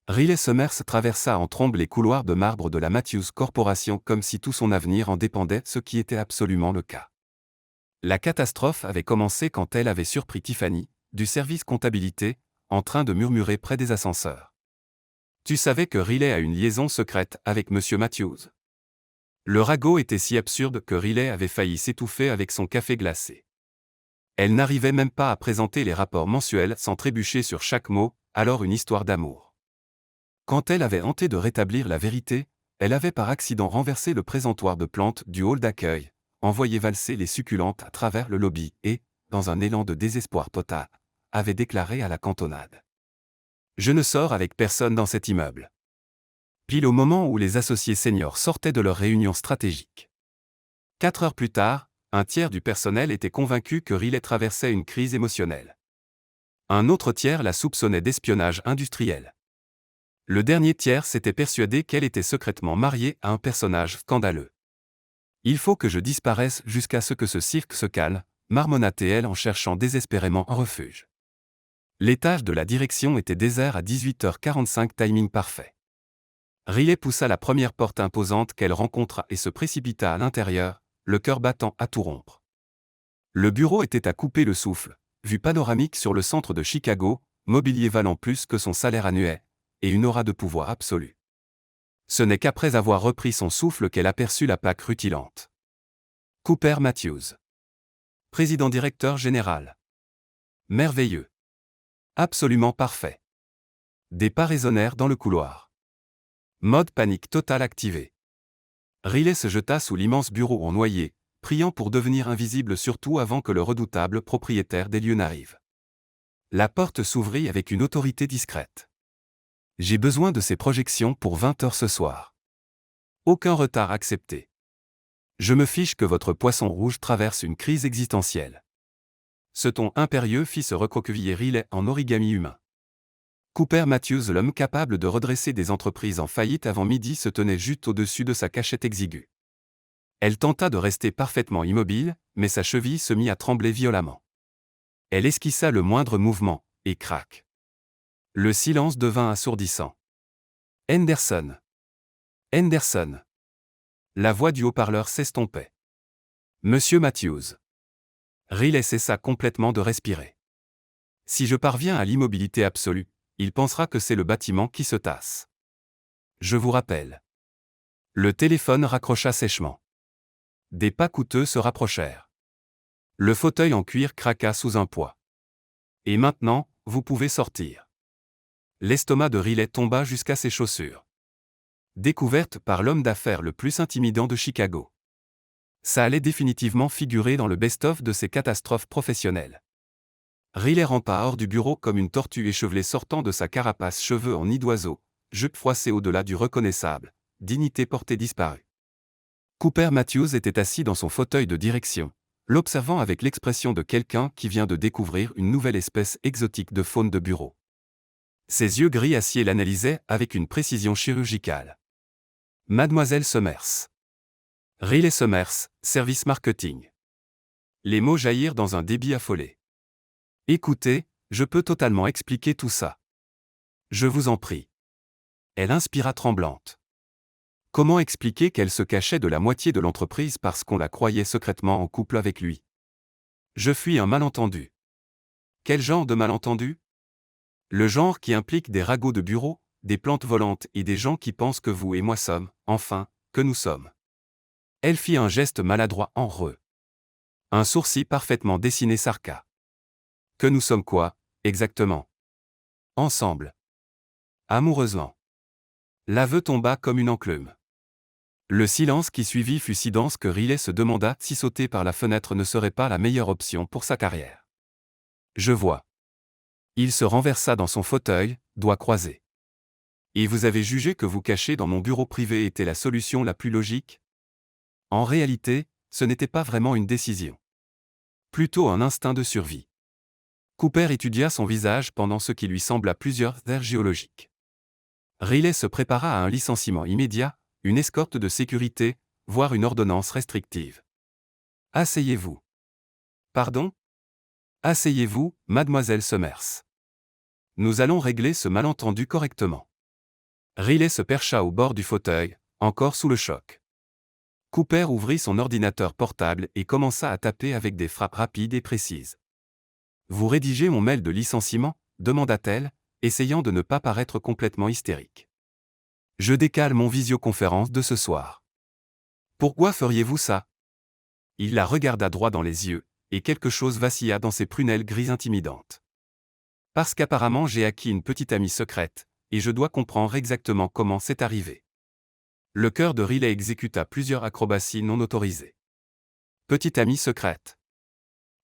Riley Summers traversa en trombe les couloirs de marbre de la Matthews Corporation comme si tout son avenir en dépendait, ce qui était absolument le cas. La catastrophe avait commencé quand elle avait surpris Tiffany, du service comptabilité, en train de murmurer près des ascenseurs. « Tu savais que Riley a une liaison secrète avec Monsieur Matthews ?» Le ragot était si absurde que Riley avait failli s'étouffer avec son café glacé. Elle n'arrivait même pas à présenter les rapports mensuels sans trébucher sur chaque mot, alors une histoire d'amour. Quand elle avait tenté de rétablir la vérité, elle avait par accident renversé le présentoir de plantes du hall d'accueil, envoyé valser les succulentes à travers le lobby et, dans un élan de désespoir total, avait déclaré à la cantonade. « Je ne sors avec personne dans cet immeuble. » Pile au moment où les associés seniors sortaient de leur réunion stratégique. 4 heures plus tard, un tiers du personnel était convaincu que Riley traversait une crise émotionnelle. Un autre tiers la soupçonnait d'espionnage industriel. Le dernier tiers s'était persuadé qu'elle était secrètement mariée à un personnage scandaleux. « Il faut que je disparaisse jusqu'à ce que ce cirque se calme », marmonna-t-elle en cherchant désespérément un refuge. L'étage de la direction était désert à 18h45, timing parfait. Riley poussa la première porte imposante qu'elle rencontra et se précipita à l'intérieur, le cœur battant à tout rompre. Le bureau était à couper le souffle, vue panoramique sur le centre de Chicago, mobilier valant plus que son salaire annuel, et une aura de pouvoir absolu. Ce n'est qu'après avoir repris son souffle qu'elle aperçut la plaque rutilante. Cooper Matthews. Président-directeur général. Merveilleux. Absolument parfait. Des pas résonnèrent dans le couloir. Mode panique totale activé. Riley se jeta sous l'immense bureau en noyer, priant pour devenir invisible surtout avant que le redoutable propriétaire des lieux n'arrive. La porte s'ouvrit avec une autorité discrète. « J'ai besoin de ces projections pour 20 heures ce soir. Aucun retard accepté. Je me fiche que votre poisson rouge traverse une crise existentielle. » Ce ton impérieux fit se recroqueviller Riley en origami humain. Cooper Matthews, l'homme capable de redresser des entreprises en faillite avant midi, se tenait juste au-dessus de sa cachette exiguë. Elle tenta de rester parfaitement immobile, mais sa cheville se mit à trembler violemment. Elle esquissa le moindre mouvement, et crac. Le silence devint assourdissant. « Henderson. Henderson. » La voix du haut-parleur s'estompait. « Monsieur Matthews. » Riley cessa complètement de respirer. « Si je parviens à l'immobilité absolue, il pensera que c'est le bâtiment qui se tasse. Je vous rappelle. » Le téléphone raccrocha sèchement. Des pas coûteux se rapprochèrent. Le fauteuil en cuir craqua sous un poids. « Et maintenant, vous pouvez sortir. » L'estomac de Riley tomba jusqu'à ses chaussures. Découverte par l'homme d'affaires le plus intimidant de Chicago. Ça allait définitivement figurer dans le best-of de ses catastrophes professionnelles. Riley rampa hors du bureau comme une tortue échevelée sortant de sa carapace, cheveux en nid d'oiseau, jupe froissée au-delà du reconnaissable, dignité portée disparue. Cooper Matthews était assis dans son fauteuil de direction, l'observant avec l'expression de quelqu'un qui vient de découvrir une nouvelle espèce exotique de faune de bureau. Ses yeux gris acier l'analysaient avec une précision chirurgicale. Mademoiselle Summers. Riley Summers, service marketing. Les mots jaillirent dans un débit affolé. Écoutez, je peux totalement expliquer tout ça. Je vous en prie. Elle inspira tremblante. Comment expliquer qu'elle se cachait de la moitié de l'entreprise parce qu'on la croyait secrètement en couple avec lui? Je fuis un malentendu. Quel genre de malentendu? Le genre qui implique des ragots de bureau, des plantes volantes et des gens qui pensent que vous et moi sommes, enfin, que nous sommes. Elle fit un geste maladroit en re. Un sourcil parfaitement dessiné s'arqua. Que nous sommes quoi, exactement? Ensemble. Amoureusement. L'aveu tomba comme une enclume. Le silence qui suivit fut si dense que Riley se demanda si sauter par la fenêtre ne serait pas la meilleure option pour sa carrière. Je vois. Il se renversa dans son fauteuil, doigts croisés. Et vous avez jugé que vous cacher dans mon bureau privé était la solution la plus logique? En réalité, ce n'était pas vraiment une décision. Plutôt un instinct de survie. Cooper étudia son visage pendant ce qui lui sembla plusieurs heures géologiques. Riley se prépara à un licenciement immédiat, une escorte de sécurité, voire une ordonnance restrictive. Asseyez-vous. Pardon? Asseyez-vous, mademoiselle Summers. Nous allons régler ce malentendu correctement. Riley se percha au bord du fauteuil, encore sous le choc. Cooper ouvrit son ordinateur portable et commença à taper avec des frappes rapides et précises. « Vous rédigez mon mail de licenciement ?» demanda-t-elle, essayant de ne pas paraître complètement hystérique. « Je décale mon visioconférence de ce soir. »« Pourquoi feriez-vous ça ?» Il la regarda droit dans les yeux, et quelque chose vacilla dans ses prunelles grises intimidantes. « Parce qu'apparemment j'ai acquis une petite amie secrète, et je dois comprendre exactement comment c'est arrivé. » Le cœur de Riley exécuta plusieurs acrobaties non autorisées. « Petite amie secrète.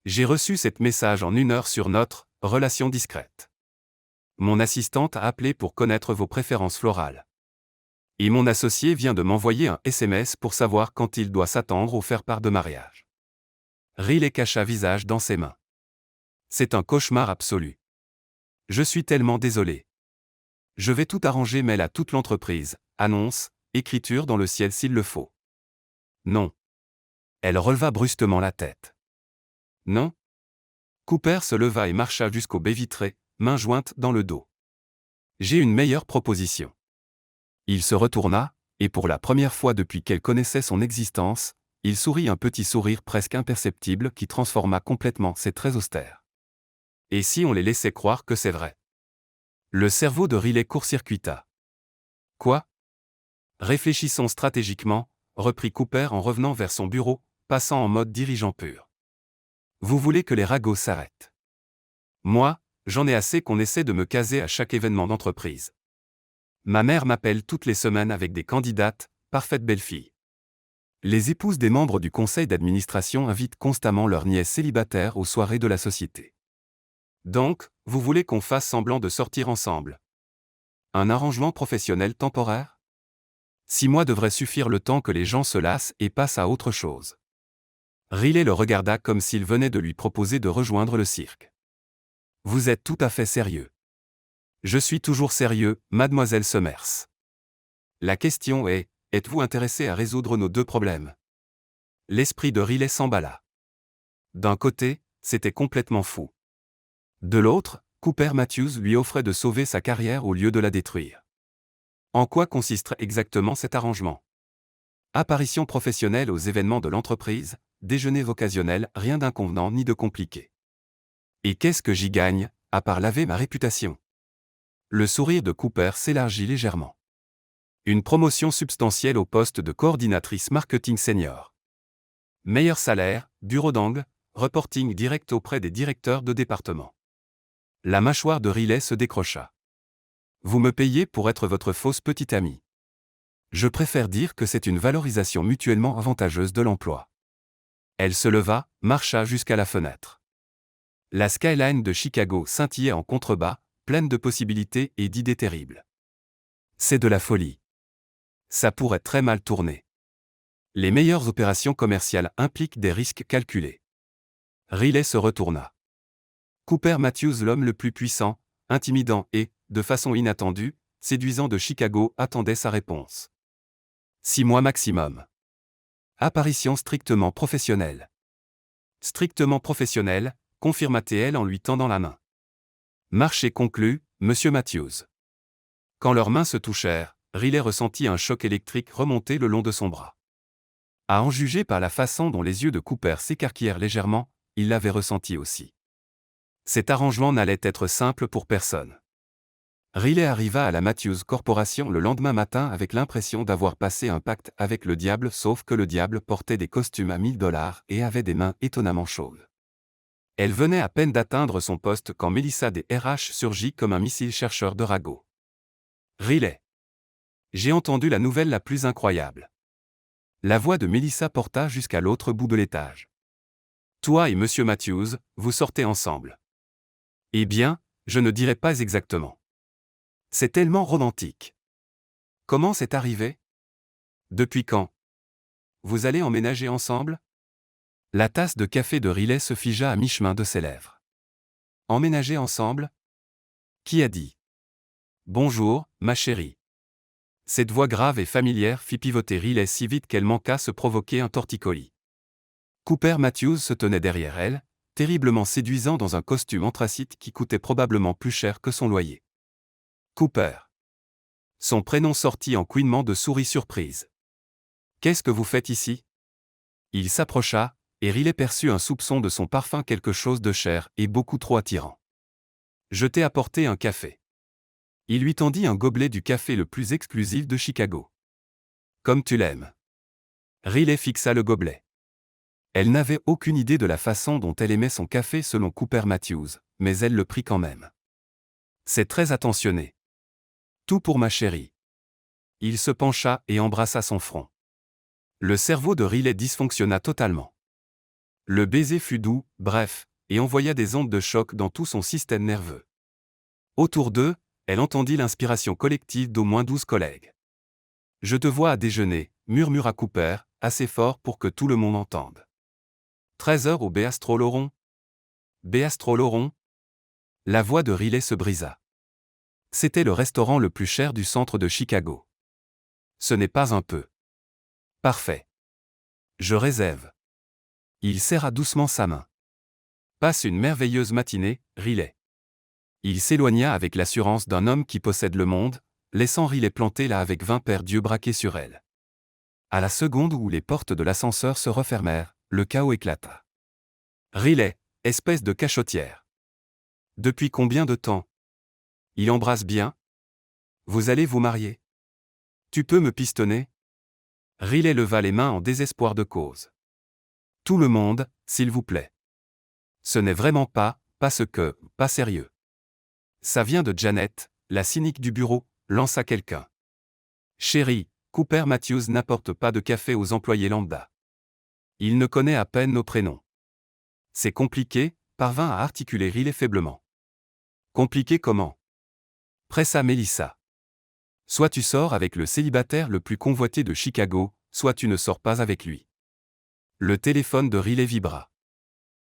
J'ai reçu cette message en 1 heure sur notre relation discrète. Mon assistante a appelé pour connaître vos préférences florales. Et mon associé vient de m'envoyer un SMS pour savoir quand il doit s'attendre au faire-part de mariage. » Riley cacha visage dans ses mains. « C'est un cauchemar absolu. Je suis tellement désolé. Je vais tout arranger, mail à toute l'entreprise, annonce, écriture dans le ciel s'il le faut. » Non. Elle releva brusquement la tête. Non. Cooper se leva et marcha jusqu'aux baies vitrées, mains jointes dans le dos. J'ai une meilleure proposition. Il se retourna, et pour la première fois depuis qu'elle connaissait son existence, il sourit un petit sourire presque imperceptible qui transforma complètement ses traits austères. Et si on les laissait croire que c'est vrai? Le cerveau de Riley court-circuita. Quoi? Réfléchissons stratégiquement, reprit Cooper en revenant vers son bureau, passant en mode dirigeant pur. Vous voulez que les ragots s'arrêtent? Moi, j'en ai assez qu'on essaie de me caser à chaque événement d'entreprise. Ma mère m'appelle toutes les semaines avec des candidates, parfaites belles-filles. Les épouses des membres du conseil d'administration invitent constamment leurs nièces célibataires aux soirées de la société. Donc, vous voulez qu'on fasse semblant de sortir ensemble? Un arrangement professionnel temporaire? 6 mois devraient suffire, le temps que les gens se lassent et passent à autre chose. Riley le regarda comme s'il venait de lui proposer de rejoindre le cirque. Vous êtes tout à fait sérieux. Je suis toujours sérieux, mademoiselle Summers. La question est, êtes-vous intéressé à résoudre nos 2 problèmes? L'esprit de Riley s'emballa. D'un côté, c'était complètement fou. De l'autre, Cooper Matthews lui offrait de sauver sa carrière au lieu de la détruire. En quoi consisterait exactement cet arrangement? Apparition professionnelle aux événements de l'entreprise, déjeuner occasionnel, rien d'inconvenant ni de compliqué. Et qu'est-ce que j'y gagne, à part laver ma réputation? Le sourire de Cooper s'élargit légèrement. Une promotion substantielle au poste de coordinatrice marketing senior. Meilleur salaire, bureau d'angle, reporting direct auprès des directeurs de département. La mâchoire de Riley se décrocha. Vous me payez pour être votre fausse petite amie. Je préfère dire que c'est une valorisation mutuellement avantageuse de l'emploi. Elle se leva, marcha jusqu'à la fenêtre. La skyline de Chicago scintillait en contrebas, pleine de possibilités et d'idées terribles. C'est de la folie. Ça pourrait très mal tourner. Les meilleures opérations commerciales impliquent des risques calculés. Riley se retourna. Cooper Matthews, l'homme le plus puissant, intimidant et, de façon inattendue, séduisant de Chicago, attendait sa réponse. 6 mois maximum. Apparition strictement professionnelle. Strictement professionnelle, confirma-t-elle en lui tendant la main. Marché conclu, monsieur Matthews. Quand leurs mains se touchèrent, Riley ressentit un choc électrique remonter le long de son bras. À en juger par la façon dont les yeux de Cooper s'écarquillèrent légèrement, il l'avait ressenti aussi. Cet arrangement n'allait être simple pour personne. Riley arriva à la Matthews Corporation le lendemain matin avec l'impression d'avoir passé un pacte avec le diable, sauf que le diable portait des costumes à $1000 et avait des mains étonnamment chaudes. Elle venait à peine d'atteindre son poste quand Melissa des RH surgit comme un missile chercheur de ragots. Riley. J'ai entendu la nouvelle la plus incroyable. La voix de Melissa porta jusqu'à l'autre bout de l'étage. Toi et monsieur Matthews, vous sortez ensemble. Eh bien, je ne dirai pas exactement. C'est tellement romantique. Comment c'est arrivé? Depuis quand? Vous allez emménager ensemble? La tasse de café de Riley se figea à mi-chemin de ses lèvres. Emménager ensemble? Qui a dit? Bonjour, ma chérie. Cette voix grave et familière fit pivoter Riley si vite qu'elle manqua se provoquer un torticolis. Cooper Matthews se tenait derrière elle, terriblement séduisant dans un costume anthracite qui coûtait probablement plus cher que son loyer. Cooper. Son prénom sortit en couinement de souris surprise. « Qu'est-ce que vous faites ici ?» Il s'approcha, et Riley perçut un soupçon de son parfum, quelque chose de cher et beaucoup trop attirant. « Je t'ai apporté un café. » Il lui tendit un gobelet du café le plus exclusif de Chicago. « Comme tu l'aimes. » Riley fixa le gobelet. Elle n'avait aucune idée de la façon dont elle aimait son café selon Cooper Matthews, mais elle le prit quand même. « C'est très attentionné. Tout pour ma chérie. » Il se pencha et embrassa son front. Le cerveau de Riley dysfonctionna totalement. Le baiser fut doux, bref, et envoya des ondes de choc dans tout son système nerveux. Autour d'eux, elle entendit l'inspiration collective d'au moins 12 collègues. « Je te vois à déjeuner », murmura Cooper, assez fort pour que tout le monde entende. 13 heures au Béastro Lauron. Béastro Lauron. La voix de Riley se brisa. C'était le restaurant le plus cher du centre de Chicago. Ce n'est pas un peu. Parfait. Je réserve. Il serra doucement sa main. Passe une merveilleuse matinée, Riley. Il s'éloigna avec l'assurance d'un homme qui possède le monde, laissant Riley planté là avec 20 paires d'yeux braqués sur elle. À la seconde où les portes de l'ascenseur se refermèrent, le chaos éclata. Riley, espèce de cachotière. Depuis combien de temps? Il embrasse bien? Vous allez vous marier? Tu peux me pistonner? Riley leva les mains en désespoir de cause. Tout le monde, s'il vous plaît. Ce n'est vraiment pas sérieux. Ça vient de Janet, la cynique du bureau, lança quelqu'un. Chérie, Cooper Matthews n'apporte pas de café aux employés lambda. Il ne connaît à peine nos prénoms. C'est compliqué, parvint à articuler Riley faiblement. Compliqué comment? Pressa Melissa. Soit tu sors avec le célibataire le plus convoité de Chicago, soit tu ne sors pas avec lui. Le téléphone de Riley vibra.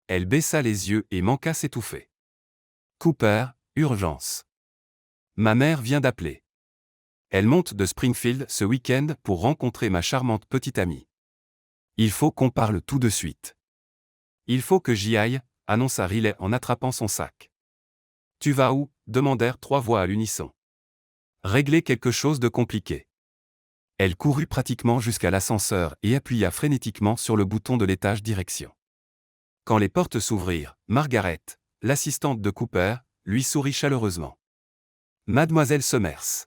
Elle baissa les yeux et manqua s'étouffer. Cooper, urgence. Ma mère vient d'appeler. Elle monte de Springfield ce week-end pour rencontrer ma charmante petite amie. Il faut qu'on parle tout de suite. Il faut que j'y aille, annonça Riley en attrapant son sac. Tu vas où? Demandèrent 3 voix à l'unisson. Régler quelque chose de compliqué. Elle courut pratiquement jusqu'à l'ascenseur et appuya frénétiquement sur le bouton de l'étage direction. Quand les portes s'ouvrirent, Margaret, l'assistante de Cooper, lui sourit chaleureusement. Mademoiselle Summers.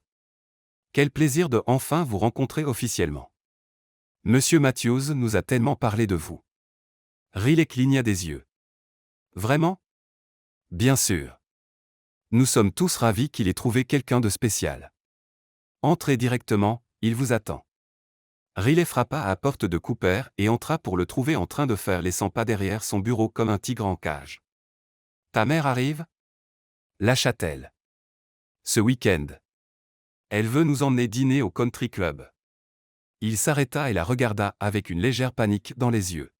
Quel plaisir de enfin vous rencontrer officiellement. Monsieur Matthews nous a tellement parlé de vous. Riley cligna des yeux. Vraiment? Bien sûr. Nous sommes tous ravis qu'il ait trouvé quelqu'un de spécial. Entrez directement, il vous attend. Riley frappa à la porte de Cooper et entra pour le trouver en train de faire les 100 pas derrière son bureau comme un tigre en cage. Ta mère arrive? Lâcha-t-elle. Ce week-end. Elle veut nous emmener dîner au country club. Il s'arrêta et la regarda avec une légère panique dans les yeux.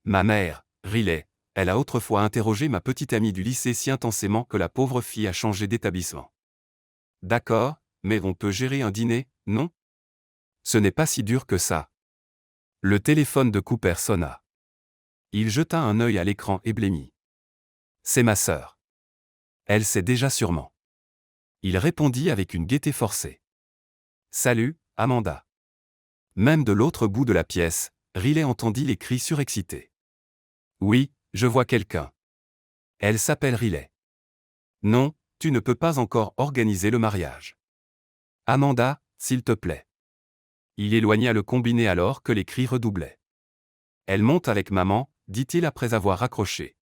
Ma mère, Riley, elle a autrefois interrogé ma petite amie du lycée si intensément que la pauvre fille a changé d'établissement. D'accord, mais on peut gérer un dîner, non? Ce n'est pas si dur que ça. Le téléphone de Cooper sonna. Il jeta un œil à l'écran et blêmit. C'est ma sœur. Elle sait déjà sûrement. Il répondit avec une gaieté forcée. Salut, Amanda. Même de l'autre bout de la pièce, Riley entendit les cris surexcités. Oui, je vois quelqu'un. Elle s'appelle Riley. Non, tu ne peux pas encore organiser le mariage. Amanda, s'il te plaît. Il éloigna le combiné alors que les cris redoublaient. Elle monte avec maman, dit-il après avoir raccroché.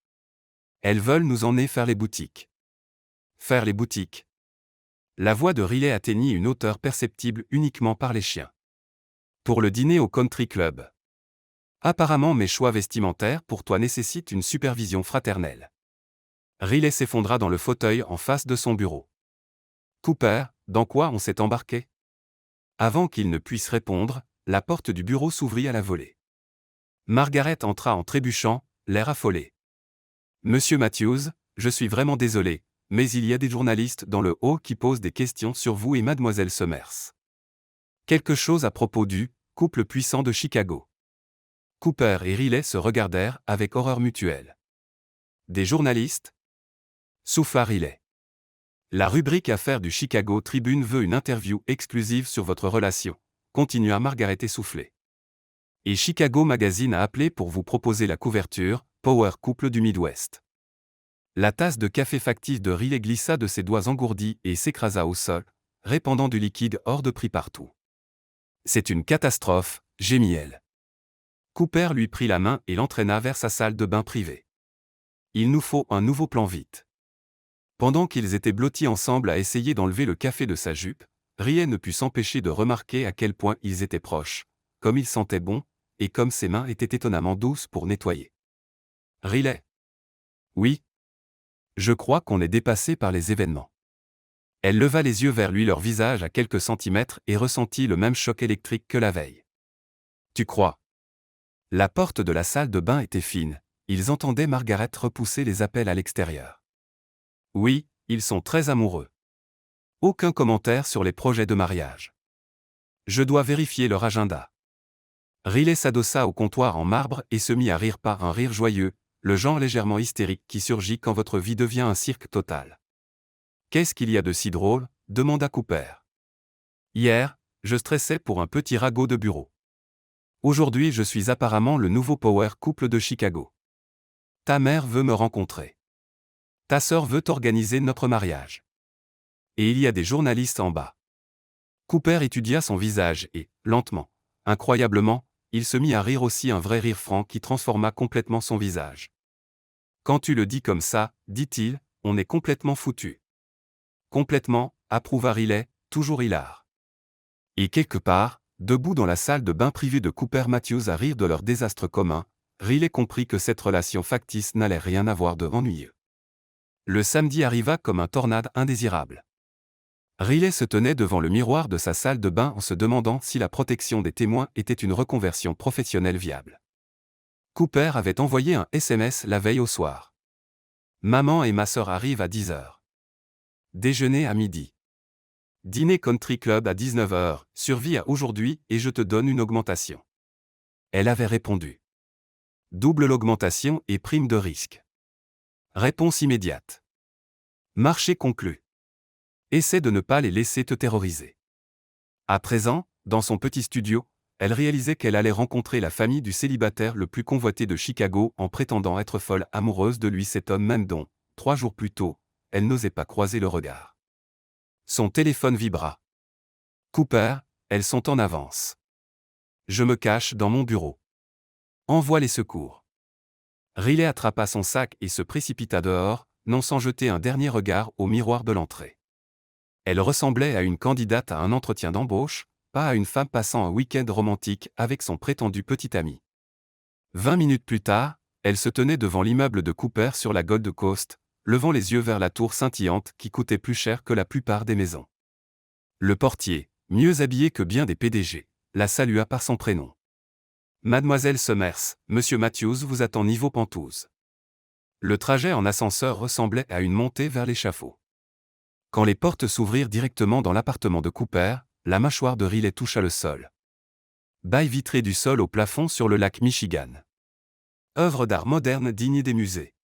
Elles veulent nous emmener faire les boutiques. Faire les boutiques. La voix de Riley atteignit une hauteur perceptible uniquement par les chiens. Pour le dîner au country club. Apparemment mes choix vestimentaires pour toi nécessitent une supervision fraternelle. Riley s'effondra dans le fauteuil en face de son bureau. Cooper, dans quoi on s'est embarqué? Avant qu'il ne puisse répondre, la porte du bureau s'ouvrit à la volée. Margaret entra en trébuchant, l'air affolé. Monsieur Matthews, je suis vraiment désolé, mais il y a des journalistes dans le hall qui posent des questions sur vous et mademoiselle Summers. Quelque chose à propos du couple puissant de Chicago. Cooper et Riley se regardèrent avec horreur mutuelle. Des journalistes? Souffla Riley. La rubrique Affaires du Chicago Tribune veut une interview exclusive sur votre relation, continua Margaret essoufflée. Et Chicago Magazine a appelé pour vous proposer la couverture Power Couple du Midwest. La tasse de café factice de Riley glissa de ses doigts engourdis et s'écrasa au sol, répandant du liquide hors de prix partout. C'est une catastrophe, gémit-elle. Cooper lui prit la main et l'entraîna vers sa salle de bain privée. Il nous faut un nouveau plan vite. Pendant qu'ils étaient blottis ensemble à essayer d'enlever le café de sa jupe, Riley ne put s'empêcher de remarquer à quel point ils étaient proches, comme il sentait bon, et comme ses mains étaient étonnamment douces pour nettoyer. Riley. Oui. Je crois qu'on est dépassé par les événements. Elle leva les yeux vers lui, leur visage à quelques centimètres, et ressentit le même choc électrique que la veille. Tu crois? La porte de la salle de bain était fine, ils entendaient Margaret repousser les appels à l'extérieur. Oui, ils sont très amoureux. Aucun commentaire sur les projets de mariage. Je dois vérifier leur agenda. Riley s'adossa au comptoir en marbre et se mit à rire par un rire joyeux, le genre légèrement hystérique qui surgit quand votre vie devient un cirque total. Qu'est-ce qu'il y a de si drôle? Demanda Cooper. Hier, je stressais pour un petit ragot de bureau. Aujourd'hui, je suis apparemment le nouveau power couple de Chicago. Ta mère veut me rencontrer. Ta sœur veut organiser notre mariage. Et il y a des journalistes en bas. Cooper étudia son visage et, lentement, incroyablement, il se mit à rire aussi, un vrai rire franc qui transforma complètement son visage. Quand tu le dis comme ça, dit-il, on est complètement foutu. Complètement, approuva Riley, toujours hilar. Et quelque part, debout dans la salle de bain privée de Cooper Matthews à rire de leur désastre commun, Riley comprit que cette relation factice n'allait rien avoir de ennuyeux. Le samedi arriva comme un tornade indésirable. Riley se tenait devant le miroir de sa salle de bain en se demandant si la protection des témoins était une reconversion professionnelle viable. Cooper avait envoyé un SMS la veille au soir. Maman et ma sœur arrivent à 10h. Déjeuner à midi. Dîner country club à 19h, survie à aujourd'hui et je te donne une augmentation. Elle avait répondu. Double l'augmentation et prime de risque. Réponse immédiate. Marché conclu. Essaie de ne pas les laisser te terroriser. À présent, dans son petit studio, elle réalisait qu'elle allait rencontrer la famille du célibataire le plus convoité de Chicago en prétendant être folle amoureuse de lui, cet homme même dont, 3 jours plus tôt, elle n'osait pas croiser le regard. Son téléphone vibra. Cooper, elles sont en avance. Je me cache dans mon bureau. Envoie les secours. Riley attrapa son sac et se précipita dehors, non sans jeter un dernier regard au miroir de l'entrée. Elle ressemblait à une candidate à un entretien d'embauche, pas à une femme passant un week-end romantique avec son prétendu petit ami. 20 minutes plus tard, elle se tenait devant l'immeuble de Cooper sur la Gold Coast, levant les yeux vers la tour scintillante qui coûtait plus cher que la plupart des maisons. Le portier, mieux habillé que bien des PDG, la salua par son prénom. Mademoiselle Summers, Monsieur Matthews vous attend niveau Penthouse. Le trajet en ascenseur ressemblait à une montée vers l'échafaud. Quand les portes s'ouvrirent directement dans l'appartement de Cooper, la mâchoire de Riley toucha le sol. Bail vitré du sol au plafond sur le lac Michigan. Œuvre d'art moderne digne des musées.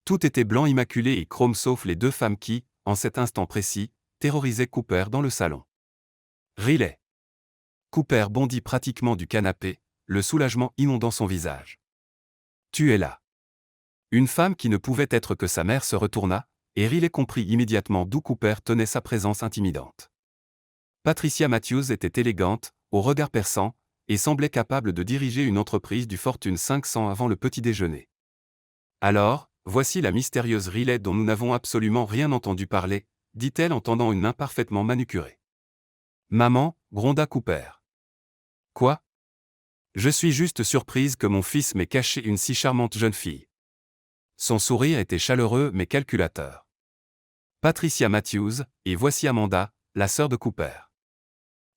Tout était blanc immaculé et chrome sauf les deux femmes qui, en cet instant précis, terrorisaient Cooper dans le salon. Riley. Cooper bondit pratiquement du canapé, le soulagement inondant son visage. Tu es là. Une femme qui ne pouvait être que sa mère se retourna, et Riley comprit immédiatement d'où Cooper tenait sa présence intimidante. Patricia Matthews était élégante, au regard perçant, et semblait capable de diriger une entreprise du Fortune 500 avant le petit déjeuner. Alors, voici la mystérieuse Riley dont nous n'avons absolument rien entendu parler, dit-elle en tendant une main parfaitement manucurée. Maman, gronda Cooper. Quoi? Je suis juste surprise que mon fils m'ait caché une si charmante jeune fille. Son sourire était chaleureux mais calculateur. Patricia Matthews, et voici Amanda, la sœur de Cooper.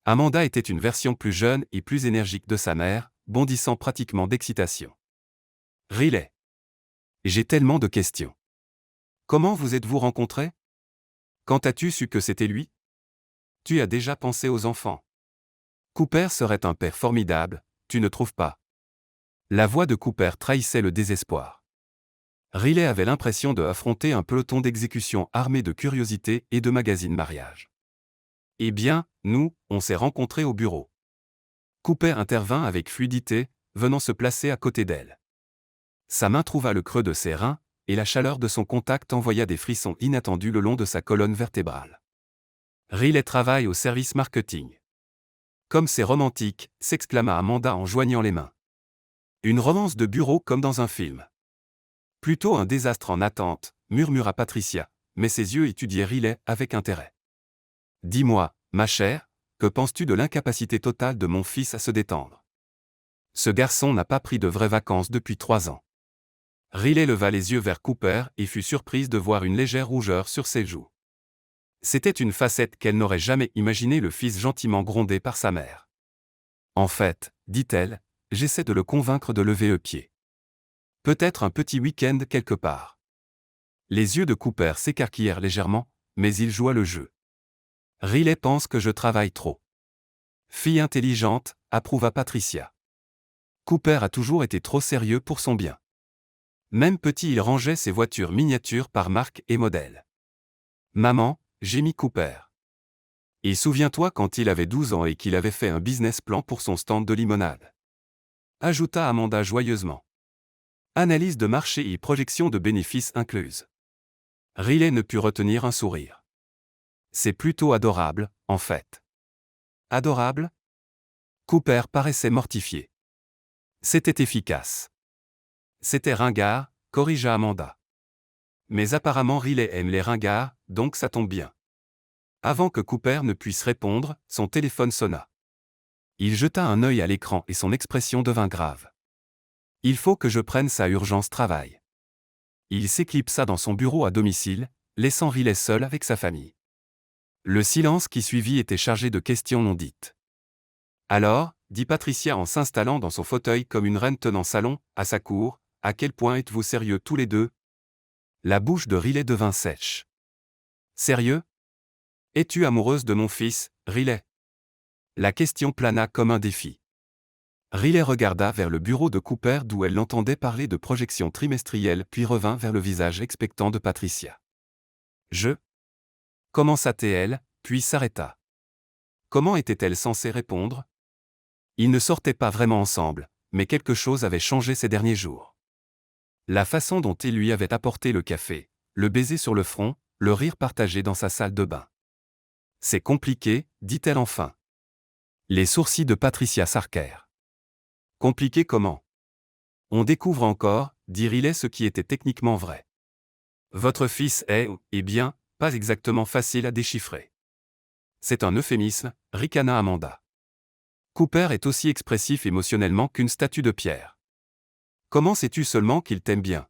Amanda était une version plus jeune et plus énergique de sa mère, bondissant pratiquement d'excitation. Riley. J'ai tellement de questions. Comment vous êtes-vous rencontrés? Quand as-tu su que c'était lui? Tu as déjà pensé aux enfants. Cooper serait un père formidable, tu ne trouves pas? La voix de Cooper trahissait le désespoir. Riley avait l'impression de affronter un peloton d'exécution armé de curiosités et de magazines mariage. Eh bien, nous, on s'est rencontrés au bureau. Cooper intervint avec fluidité, venant se placer à côté d'elle. Sa main trouva le creux de ses reins, et la chaleur de son contact envoya des frissons inattendus le long de sa colonne vertébrale. Riley travaille au service marketing. Comme c'est romantique, s'exclama Amanda en joignant les mains. Une romance de bureau comme dans un film. Plutôt un désastre en attente, murmura Patricia, mais ses yeux étudiaient Riley avec intérêt. Dis-moi, ma chère, que penses-tu de l'incapacité totale de mon fils à se détendre? Ce garçon n'a pas pris de vraies vacances depuis 3 ans. Riley leva les yeux vers Cooper et fut surprise de voir une légère rougeur sur ses joues. C'était une facette qu'elle n'aurait jamais imaginé, le fils gentiment grondé par sa mère. En fait, dit-elle, j'essaie de le convaincre de lever le pied. Peut-être un petit week-end quelque part. Les yeux de Cooper s'écarquillèrent légèrement, mais il joua le jeu. Riley pense que je travaille trop. Fille intelligente, approuva Patricia. Cooper a toujours été trop sérieux pour son bien. Même petit, il rangeait ses voitures miniatures par marque et modèle. Maman, gémit Cooper. Et souviens-toi quand il avait 12 ans et qu'il avait fait un business plan pour son stand de limonade. Ajouta Amanda joyeusement. Analyse de marché et projection de bénéfices incluses. Riley ne put retenir un sourire. C'est plutôt adorable, en fait. Adorable? Cooper paraissait mortifié. C'était efficace. C'était ringard, corrigea Amanda. Mais apparemment Riley aime les ringards, donc ça tombe bien. Avant que Cooper ne puisse répondre, son téléphone sonna. Il jeta un œil à l'écran et son expression devint grave. Il faut que je prenne ça urgence travail. Il s'éclipsa dans son bureau à domicile, laissant Riley seul avec sa famille. Le silence qui suivit était chargé de questions non dites. Alors, dit Patricia en s'installant dans son fauteuil comme une reine tenant salon, à sa cour, à quel point êtes-vous sérieux tous les deux? La bouche de Riley devint sèche. Sérieux? Es-tu amoureuse de mon fils, Riley? La question plana comme un défi. Riley regarda vers le bureau de Cooper d'où elle l'entendait parler de projections trimestrielles puis revint vers le visage expectant de Patricia. Commença-t-elle, puis s'arrêta. Comment était-elle censée répondre? Ils ne sortaient pas vraiment ensemble, mais quelque chose avait changé ces derniers jours. La façon dont il lui avait apporté le café, le baiser sur le front, le rire partagé dans sa salle de bain. C'est compliqué, dit-elle enfin. Les sourcils de Patricia s'arquèrent. Compliqué comment? On découvre encore, dit Riley, ce qui était techniquement vrai. Votre fils est, eh bien, pas exactement facile à déchiffrer. C'est un euphémisme, ricana Amanda. Cooper est aussi expressif émotionnellement qu'une statue de pierre. Comment sais-tu seulement qu'il t'aime bien?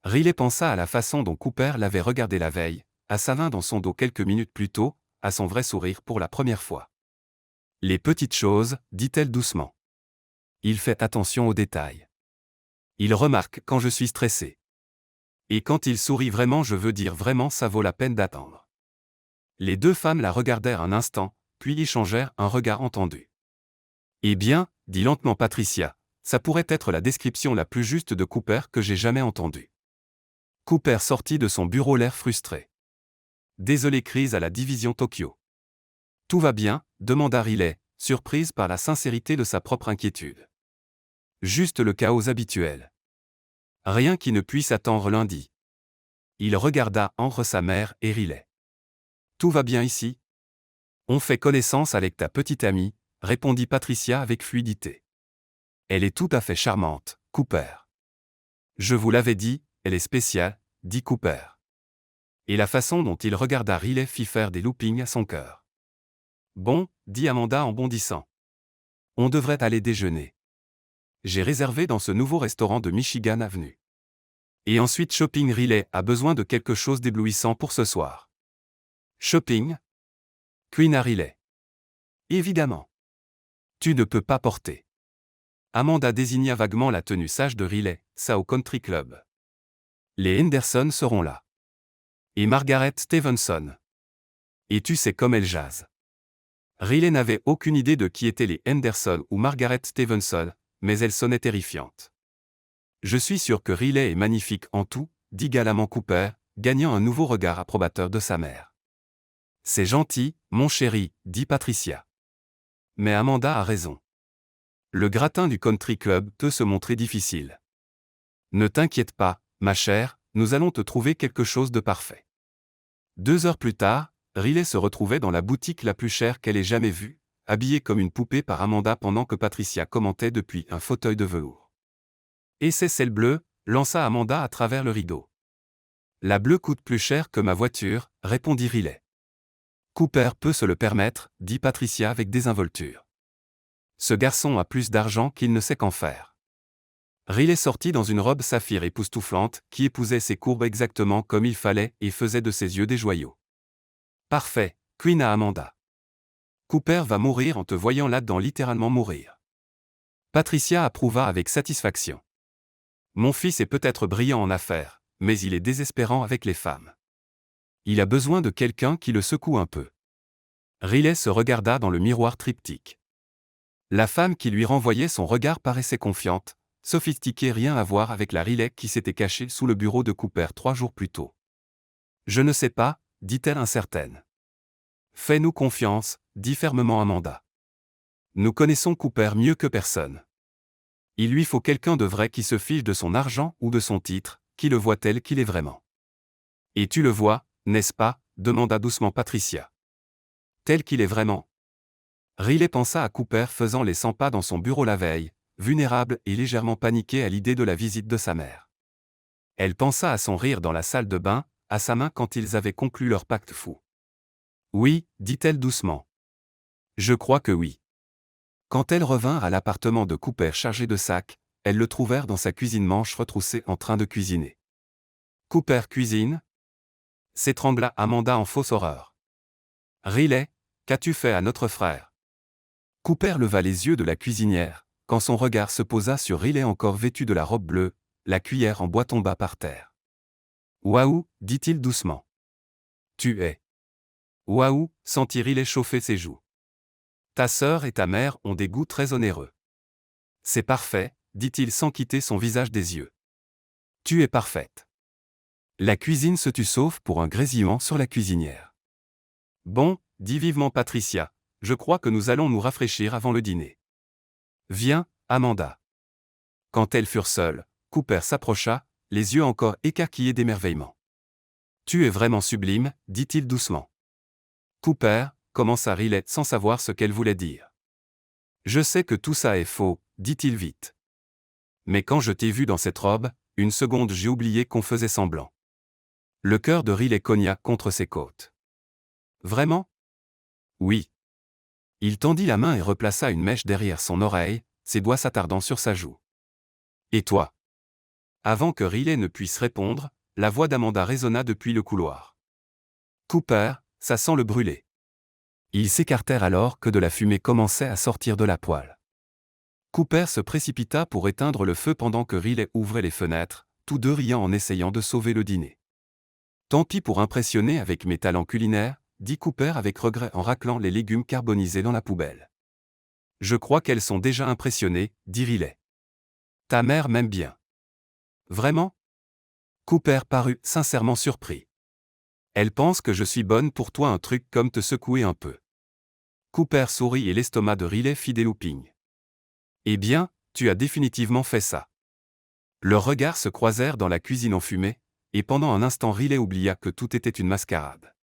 Riley pensa à la façon dont Cooper l'avait regardé la veille, à sa main dans son dos quelques minutes plus tôt, à son vrai sourire pour la première fois. Les petites choses, dit-elle doucement. Il fait attention aux détails. Il remarque quand je suis stressé. Et quand il sourit vraiment, je veux dire vraiment, ça vaut la peine d'attendre. Les deux femmes la regardèrent un instant, puis échangèrent un regard entendu. Eh bien, dit lentement Patricia, ça pourrait être la description la plus juste de Cooper que j'ai jamais entendue. Cooper sortit de son bureau l'air frustré. Désolé, crise à la division Tokyo. Tout va bien, demanda Riley, surprise par la sincérité de sa propre inquiétude. Juste le chaos habituel. Rien qui ne puisse attendre lundi. Il regarda entre sa mère et Riley. Tout va bien ici? On fait connaissance avec ta petite amie, répondit Patricia avec fluidité. Elle est tout à fait charmante, Cooper. Je vous l'avais dit, elle est spéciale, dit Cooper. Et la façon dont il regarda Riley fit faire des loopings à son cœur. Bon, dit Amanda en bondissant. On devrait aller déjeuner. J'ai réservé dans ce nouveau restaurant de Michigan Avenue. Et ensuite shopping. Riley a besoin de quelque chose d'éblouissant pour ce soir. Shopping? Queen à Riley. Évidemment. Tu ne peux pas porter. Amanda désigna vaguement la tenue sage de Riley, ça au country club. Les Henderson seront là. Et Margaret Stevenson. Et tu sais comme elle jase. Riley n'avait aucune idée de qui étaient les Henderson ou Margaret Stevenson, mais elle sonnait terrifiante. Je suis sûr que Riley est magnifique en tout, dit galamment Cooper, gagnant un nouveau regard approbateur de sa mère. C'est gentil, mon chéri, dit Patricia. Mais Amanda a raison. Le gratin du country club peut se montrer difficile. Ne t'inquiète pas, ma chère, nous allons te trouver quelque chose de parfait. 2 heures plus tard, Riley se retrouvait dans la boutique la plus chère qu'elle ait jamais vue, habillée comme une poupée par Amanda pendant que Patricia commentait depuis un fauteuil de velours. Et c'est celle bleue, lança Amanda à travers le rideau. La bleue coûte plus cher que ma voiture, répondit Riley. Cooper peut se le permettre, dit Patricia avec désinvolture. Ce garçon a plus d'argent qu'il ne sait qu'en faire. Riley sortit dans une robe saphir époustouflante qui épousait ses courbes exactement comme il fallait et faisait de ses yeux des joyaux. Parfait, Queen à Amanda. Cooper va mourir en te voyant là-dedans, littéralement mourir. Patricia approuva avec satisfaction. Mon fils est peut-être brillant en affaires, mais il est désespérant avec les femmes. Il a besoin de quelqu'un qui le secoue un peu. Riley se regarda dans le miroir triptyque. La femme qui lui renvoyait son regard paraissait confiante, sophistiquée, rien à voir avec la Riley qui s'était cachée sous le bureau de Cooper 3 jours plus tôt. Je ne sais pas, dit-elle incertaine. Fais-nous confiance, dit fermement Amanda. Nous connaissons Cooper mieux que personne. Il lui faut quelqu'un de vrai qui se fiche de son argent ou de son titre, qui le voit tel qu'il est vraiment. Et tu le vois, n'est-ce pas, demanda doucement Patricia. Tel qu'il est vraiment. Riley pensa à Cooper faisant les 100 pas dans son bureau la veille, vulnérable et légèrement paniqué à l'idée de la visite de sa mère. Elle pensa à son rire dans la salle de bain, à sa main quand ils avaient conclu leur pacte fou. Oui, dit-elle doucement. Je crois que oui. Quand elles revinrent à l'appartement de Cooper chargé de sacs, elles le trouvèrent dans sa cuisine, manches retroussées, en train de cuisiner. Cooper cuisine ? S'étrangla Amanda en fausse horreur. Riley, qu'as-tu fait à notre frère ? Cooper leva les yeux de la cuisinière, quand son regard se posa sur Riley encore vêtu de la robe bleue, la cuillère en bois tomba par terre. Waouh, dit-il doucement. Tu es. Waouh, sentit Riley chauffer ses joues. Ta sœur et ta mère ont des goûts très onéreux. C'est parfait, dit-il sans quitter son visage des yeux. Tu es parfaite. La cuisine se tut sauf pour un grésillement sur la cuisinière. Bon, dit vivement Patricia, je crois que nous allons nous rafraîchir avant le dîner. Viens, Amanda. Quand elles furent seules, Cooper s'approcha, les yeux encore écarquillés d'émerveillement. Tu es vraiment sublime, dit-il doucement. Cooper, commença Riley sans savoir ce qu'elle voulait dire. Je sais que tout ça est faux, dit-il vite. Mais quand je t'ai vu dans cette robe, une seconde j'ai oublié qu'on faisait semblant. Le cœur de Riley cogna contre ses côtes. Vraiment ? Oui. Il tendit la main et replaça une mèche derrière son oreille, ses doigts s'attardant sur sa joue. Et toi ? Avant que Riley ne puisse répondre, la voix d'Amanda résonna depuis le couloir. Cooper, ça sent le brûlé. Ils s'écartèrent alors que de la fumée commençait à sortir de la poêle. Cooper se précipita pour éteindre le feu pendant que Riley ouvrait les fenêtres, tous deux riant en essayant de sauver le dîner. Tant pis pour impressionner avec mes talents culinaires, dit Cooper avec regret en raclant les légumes carbonisés dans la poubelle. Je crois qu'elles sont déjà impressionnées, dit Riley. Ta mère m'aime bien. Vraiment ? Cooper parut sincèrement surpris. Elle pense que je suis bonne pour toi, un truc comme te secouer un peu. Cooper sourit et l'estomac de Riley fit des loopings. Eh bien, tu as définitivement fait ça. Leurs regards se croisèrent dans la cuisine enfumée, et pendant un instant Riley oublia que tout était une mascarade.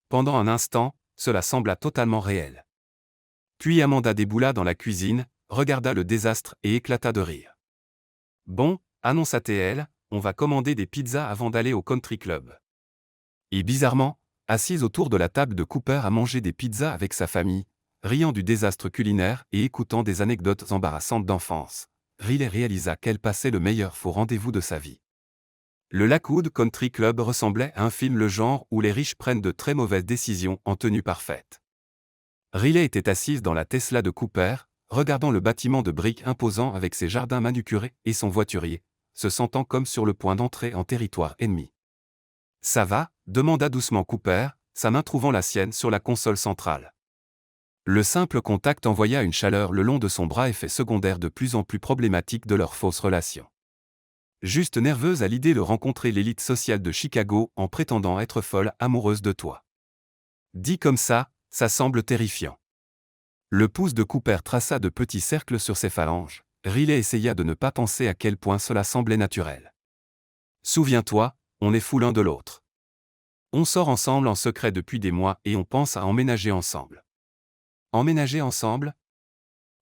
Pendant un instant, cela sembla totalement réel. Puis Amanda déboula dans la cuisine, regarda le désastre et éclata de rire. Bon, annonça-t-elle, on va commander des pizzas avant d'aller au country club. Et bizarrement, assise autour de la table de Cooper à manger des pizzas avec sa famille, riant du désastre culinaire et écoutant des anecdotes embarrassantes d'enfance, Riley réalisa qu'elle passait le meilleur faux rendez-vous de sa vie. Le Lakewood Country Club ressemblait à un film, le genre où les riches prennent de très mauvaises décisions en tenue parfaite. Riley était assise dans la Tesla de Cooper, regardant le bâtiment de briques imposant avec ses jardins manucurés et son voiturier, se sentant comme sur le point d'entrer en territoire ennemi. Ça va ? Demanda doucement Cooper, sa main trouvant la sienne sur la console centrale. Le simple contact envoya une chaleur le long de son bras, effet secondaire de plus en plus problématique de leur fausse relation. Juste nerveuse à l'idée de rencontrer l'élite sociale de Chicago en prétendant être folle amoureuse de toi. Dit comme ça semble terrifiant. Le pouce de Cooper traça de petits cercles sur ses phalanges. Riley essaya de ne pas penser à quel point cela semblait naturel. Souviens-toi, on est fous l'un de l'autre. On sort ensemble en secret depuis des mois et on pense à emménager ensemble. Emménager ensemble?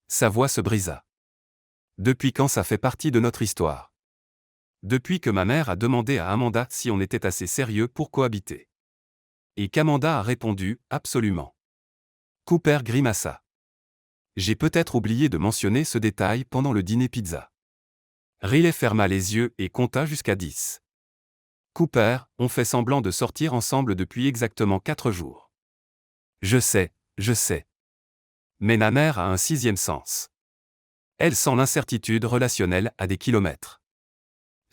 Sa voix se brisa. Depuis quand ça fait partie de notre histoire? Depuis que ma mère a demandé à Amanda si on était assez sérieux pour cohabiter. Et qu'Amanda a répondu, absolument. Cooper grimaça. J'ai peut-être oublié de mentionner ce détail pendant le dîner pizza. Riley ferma les yeux et compta jusqu'à 10. Cooper, on fait semblant de sortir ensemble depuis exactement 4 jours. Je sais. Mais ma mère a un 6e sens. Elle sent l'incertitude relationnelle à des kilomètres.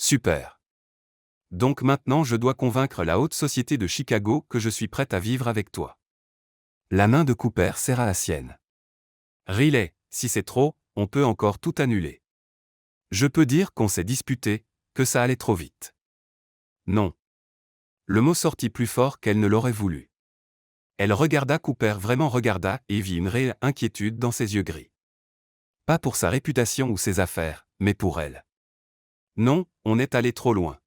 Super. Donc maintenant je dois convaincre la haute société de Chicago que je suis prête à vivre avec toi. La main de Cooper serra la sienne. Riley, si c'est trop, on peut encore tout annuler. Je peux dire qu'on s'est disputé, que ça allait trop vite. Non. Le mot sortit plus fort qu'elle ne l'aurait voulu. Elle regarda Cooper, vraiment regarda, et vit une réelle inquiétude dans ses yeux gris. Pas pour sa réputation ou ses affaires, mais pour elle. Non, on est allé trop loin.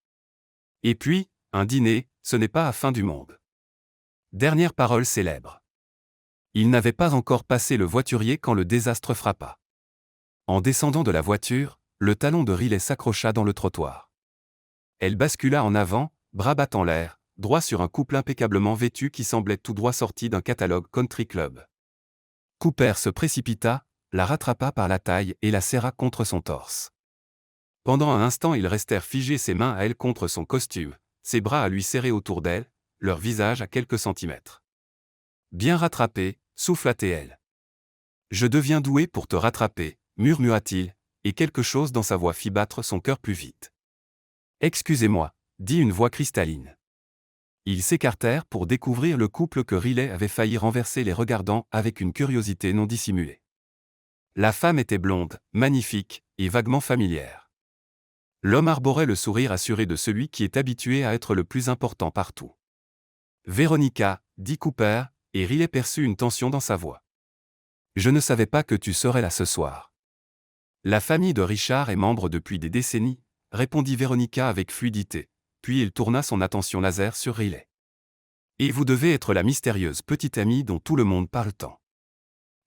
Et puis, un dîner, ce n'est pas la fin du monde. Dernière parole célèbre. Il n'avait pas encore passé le voiturier quand le désastre frappa. En descendant de la voiture, le talon de Riley s'accrocha dans le trottoir. Elle bascula en avant, bras battant l'air, droit sur un couple impeccablement vêtu qui semblait tout droit sorti d'un catalogue country club. Cooper se précipita, la rattrapa par la taille et la serra contre son torse. Pendant un instant ils restèrent figés, ses mains à elle contre son costume, ses bras à lui serrés autour d'elle, leur visage à quelques centimètres. Bien rattrapé, souffla-t-elle. Je deviens doué pour te rattraper, murmura-t-il, et quelque chose dans sa voix fit battre son cœur plus vite. Excusez-moi, dit une voix cristalline. Ils s'écartèrent pour découvrir le couple que Riley avait failli renverser, les regardant avec une curiosité non dissimulée. La femme était blonde, magnifique, et vaguement familière. L'homme arborait le sourire assuré de celui qui est habitué à être le plus important partout. Véronica, dit Cooper, et Riley perçut une tension dans sa voix. Je ne savais pas que tu serais là ce soir. La famille de Richard est membre depuis des décennies, répondit Véronica avec fluidité, puis il tourna son attention laser sur Riley. Et vous devez être la mystérieuse petite amie dont tout le monde parle tant.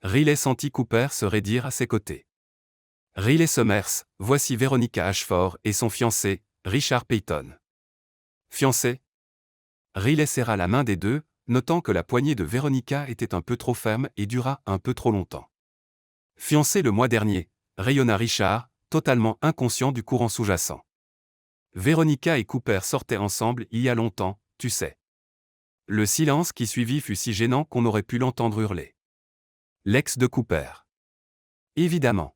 Riley sentit Cooper se raidir à ses côtés. Riley Summers, voici Véronica Ashford et son fiancé, Richard Payton. Fiancé? Riley serra la main des deux, notant que la poignée de Véronica était un peu trop ferme et dura un peu trop longtemps. Fiancé le mois dernier, rayonna Richard, totalement inconscient du courant sous-jacent. Véronica et Cooper sortaient ensemble il y a longtemps, tu sais. Le silence qui suivit fut si gênant qu'on aurait pu l'entendre hurler. L'ex de Cooper. Évidemment.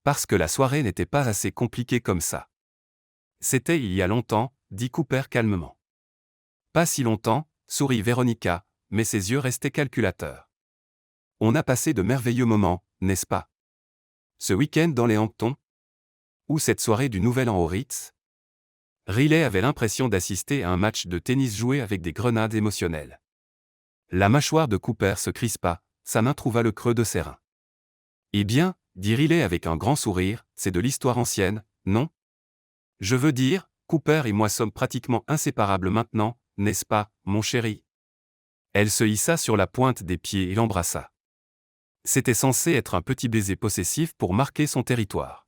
Parce que la soirée n'était pas assez compliquée comme ça. C'était il y a longtemps, dit Cooper calmement. Pas si longtemps, sourit Véronica, mais ses yeux restaient calculateurs. On a passé de merveilleux moments, n'est-ce pas? Ce week-end dans les Hamptons? Ou cette soirée du Nouvel An au Ritz? Riley avait l'impression d'assister à un match de tennis joué avec des grenades émotionnelles. La mâchoire de Cooper se crispa, sa main trouva le creux de ses reins. Eh bien, dit Riley avec un grand sourire, c'est de l'histoire ancienne, non? Je veux dire, Cooper et moi sommes pratiquement inséparables maintenant, n'est-ce pas, mon chéri? Elle se hissa sur la pointe des pieds et l'embrassa. C'était censé être un petit baiser possessif pour marquer son territoire.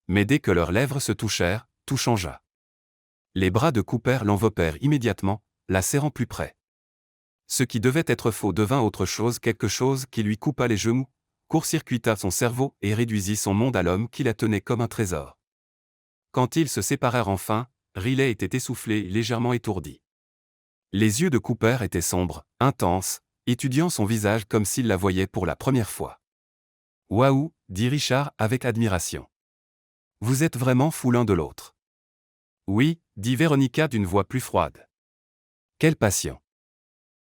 Mais dès que leurs lèvres se touchèrent, tout changea. Les bras de Cooper l'enveloppèrent immédiatement, la serrant plus près. Ce qui devait être faux devint autre chose, quelque chose qui lui coupa les genoux, court-circuita son cerveau et réduisit son monde à l'homme qui la tenait comme un trésor. Quand ils se séparèrent enfin, Riley était essoufflé et légèrement étourdi. Les yeux de Cooper étaient sombres, intenses, étudiant son visage comme s'il la voyait pour la première fois. Waouh, dit Richard avec admiration. Vous êtes vraiment fous l'un de l'autre. Oui, dit Véronica d'une voix plus froide. Quelle passion.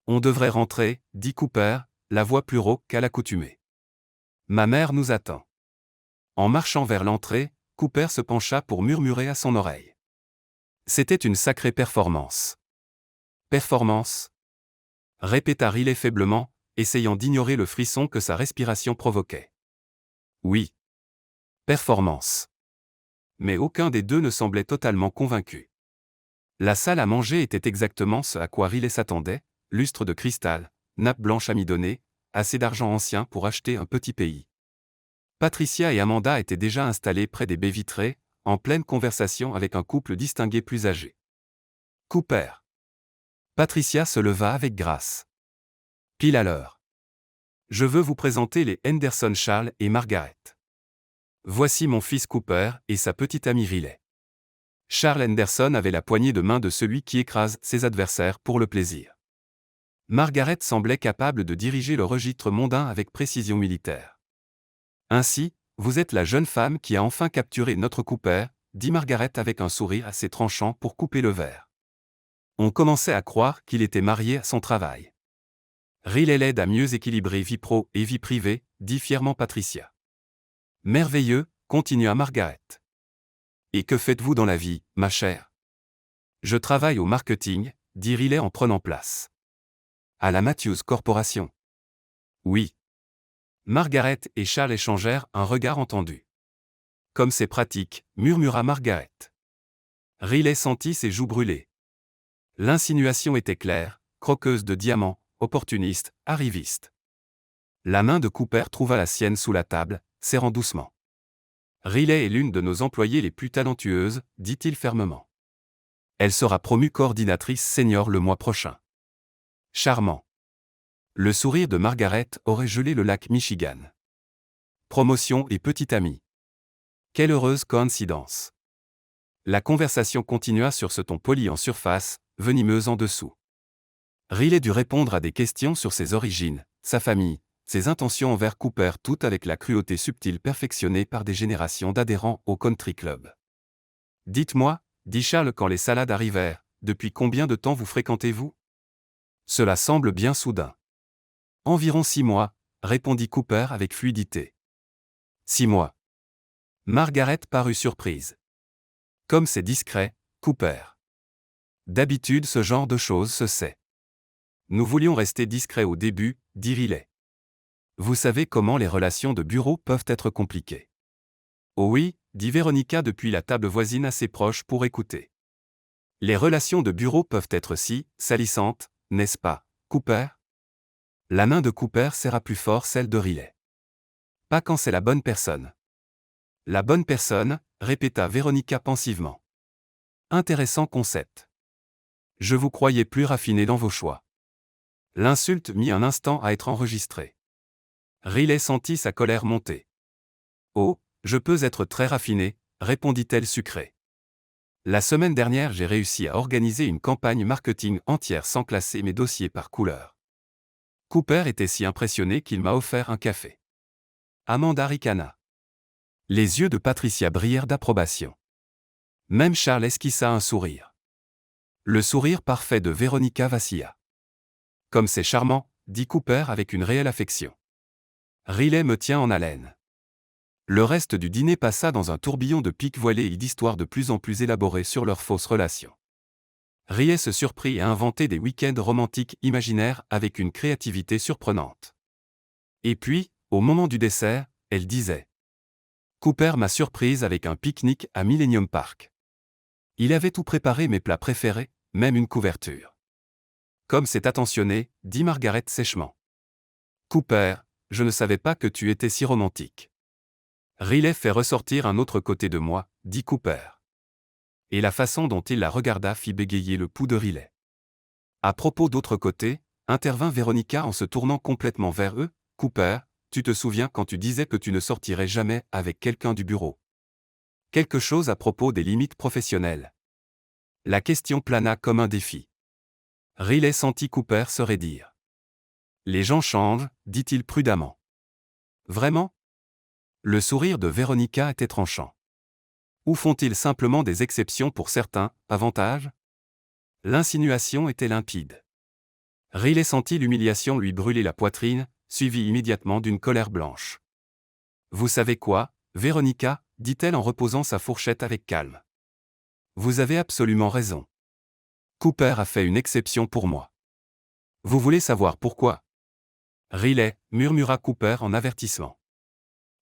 On devrait rentrer, dit Cooper, la voix plus rauque qu'à l'accoutumée. Ma mère nous attend. En marchant vers l'entrée, Cooper se pencha pour murmurer à son oreille. C'était une sacrée performance. Performance? Répéta Riley faiblement, essayant d'ignorer le frisson que sa respiration provoquait. Oui. Performance. Mais aucun des deux ne semblait totalement convaincu. La salle à manger était exactement ce à quoi Riley s'attendait, lustre de cristal, nappe blanche amidonnée, assez d'argent ancien pour acheter un petit pays. Patricia et Amanda étaient déjà installées près des baies vitrées, en pleine conversation avec un couple distingué plus âgé. Cooper. Patricia se leva avec grâce. Pile à l'heure. Je veux vous présenter les Henderson Charles et Margaret. Voici mon fils Cooper et sa petite amie Riley. Charles Henderson avait la poignée de main de celui qui écrase ses adversaires pour le plaisir. Margaret semblait capable de diriger le registre mondain avec précision militaire. Ainsi, vous êtes la jeune femme qui a enfin capturé notre Cooper, dit Margaret avec un sourire assez tranchant pour couper le verre. On commençait à croire qu'il était marié à son travail. Riley l'aide à mieux équilibrer vie pro et vie privée, dit fièrement Patricia. Merveilleux, continua Margaret. Et que faites-vous dans la vie, ma chère? Je travaille au marketing, dit Riley en prenant place. À la Matthews Corporation. Oui. Margaret et Charles échangèrent un regard entendu. Comme c'est pratique, murmura Margaret. Riley sentit ses joues brûler. L'insinuation était claire, croqueuse de diamants, opportuniste, arriviste. La main de Cooper trouva la sienne sous la table, serrant doucement. Riley est l'une de nos employées les plus talentueuses, dit-il fermement. Elle sera promue coordinatrice senior le mois prochain. Charmant. Le sourire de Margaret aurait gelé le lac Michigan. Promotion et petite amie. Quelle heureuse coïncidence. La conversation continua sur ce ton poli en surface, venimeuse en dessous. Riley dut répondre à des questions sur ses origines, sa famille, ses intentions envers Cooper, tout avec la cruauté subtile perfectionnée par des générations d'adhérents au country club. Dites-moi, dit Charles quand les salades arrivèrent, depuis combien de temps vous fréquentez-vous? Cela semble bien soudain. Environ 6 mois, répondit Cooper avec fluidité. 6 mois. Margaret parut surprise. Comme c'est discret, Cooper. D'habitude ce genre de choses se sait. Nous voulions rester discrets au début, dit Riley. Vous savez comment les relations de bureau peuvent être compliquées. Oh oui, dit Véronica depuis la table voisine assez proche pour écouter. Les relations de bureau peuvent être si salissantes, n'est-ce pas, Cooper? La main de Cooper serra plus fort celle de Riley. Pas quand c'est la bonne personne. La bonne personne, répéta Véronica pensivement. Intéressant concept. Je vous croyais plus raffiné dans vos choix. L'insulte mit un instant à être enregistrée. Riley sentit sa colère monter. Oh, je peux être très raffinée, répondit-elle sucrée. La semaine dernière, j'ai réussi à organiser une campagne marketing entière sans classer mes dossiers par couleur. Cooper était si impressionné qu'il m'a offert un café. Amanda ricana. Les yeux de Patricia brillèrent d'approbation. Même Charles esquissa un sourire. Le sourire parfait de Véronica vacilla. Comme c'est charmant, dit Cooper avec une réelle affection. Riley me tient en haleine. Le reste du dîner passa dans un tourbillon de piques voilées et d'histoires de plus en plus élaborées sur leurs fausses relations. Riley se surprit à inventer des week-ends romantiques imaginaires avec une créativité surprenante. Et puis, au moment du dessert, elle disait. Cooper m'a surprise avec un pique-nique à Millennium Park. Il avait tout préparé, mes plats préférés, même une couverture. Comme c'est attentionné, dit Margaret sèchement. Cooper, je ne savais pas que tu étais si romantique. Riley fait ressortir un autre côté de moi, dit Cooper. Et la façon dont il la regarda fit bégayer le pouls de Riley. À propos d'autre côté, intervint Véronica en se tournant complètement vers eux, Cooper, tu te souviens quand tu disais que tu ne sortirais jamais avec quelqu'un du bureau? Quelque chose à propos des limites professionnelles. La question plana comme un défi. Riley sentit Cooper se raidir. Les gens changent, dit-il prudemment. Vraiment? Le sourire de Véronica était tranchant. Ou font-ils simplement des exceptions pour certains avantages? L'insinuation était limpide. Riley sentit l'humiliation lui brûler la poitrine, suivie immédiatement d'une colère blanche. Vous savez quoi, Véronica, dit-elle en reposant sa fourchette avec calme. Vous avez absolument raison. Cooper a fait une exception pour moi. Vous voulez savoir pourquoi? Riley, murmura Cooper en avertissement.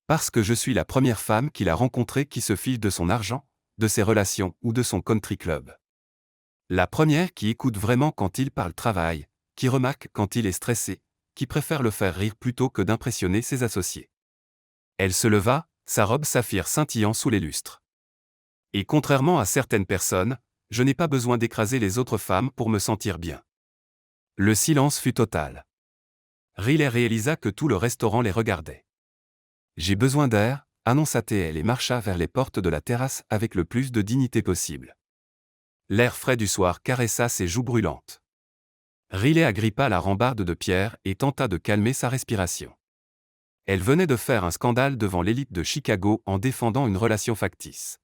Parce que je suis la première femme qu'il a rencontrée qui se fiche de son argent, de ses relations ou de son country club. La première qui écoute vraiment quand il parle travail, qui remarque quand il est stressé, qui préfère le faire rire plutôt que d'impressionner ses associés. Elle se leva, sa robe saphir scintillant sous les lustres. Et contrairement à certaines personnes, je n'ai pas besoin d'écraser les autres femmes pour me sentir bien. Le silence fut total. Riley réalisa que tout le restaurant les regardait. J'ai besoin d'air, annonça-t-elle et marcha vers les portes de la terrasse avec le plus de dignité possible. L'air frais du soir caressa ses joues brûlantes. Riley agrippa la rambarde de pierre et tenta de calmer sa respiration. Elle venait de faire un scandale devant l'élite de Chicago en défendant une relation factice.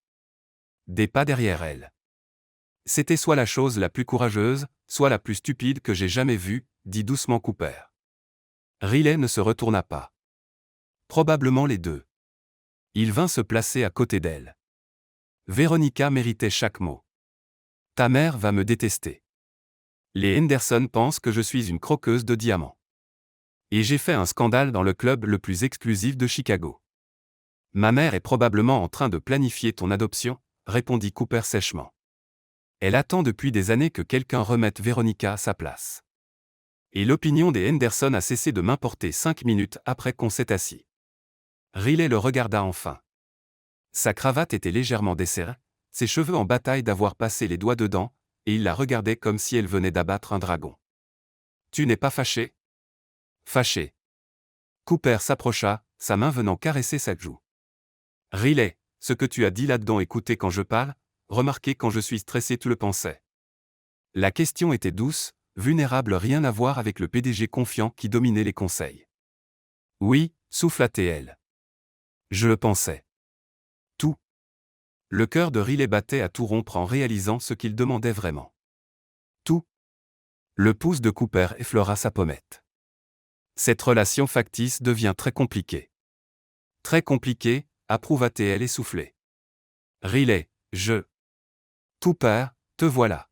Des pas derrière elle. C'était soit la chose la plus courageuse, soit la plus stupide que j'ai jamais vue, dit doucement Cooper. Riley ne se retourna pas. Probablement les deux. Il vint se placer à côté d'elle. Veronica méritait chaque mot. Ta mère va me détester. Les Henderson pensent que je suis une croqueuse de diamants. Et j'ai fait un scandale dans le club le plus exclusif de Chicago. Ma mère est probablement en train de planifier ton adoption, répondit Cooper sèchement. Elle attend depuis des années que quelqu'un remette Veronica à sa place. Et l'opinion des Henderson a cessé de m'importer 5 minutes après qu'on s'est assis. Riley le regarda enfin. Sa cravate était légèrement desserrée, ses cheveux en bataille d'avoir passé les doigts dedans, et il la regardait comme si elle venait d'abattre un dragon. Tu n'es pas fâché? Fâché. Cooper s'approcha, sa main venant caresser sa joue. Riley, ce que tu as dit là-dedans écouter quand je parle, remarquer quand je suis stressé tu le pensais. La question était douce, vulnérable, rien à voir avec le PDG confiant qui dominait les conseils. Oui, souffla-t-elle. Je le pensais. Tout. Le cœur de Riley battait à tout rompre en réalisant ce qu'il demandait vraiment. Tout. Le pouce de Cooper effleura sa pommette. Cette relation factice devient très compliquée. Très compliquée, approuva-t-elle essoufflée. Riley, Cooper, te voilà.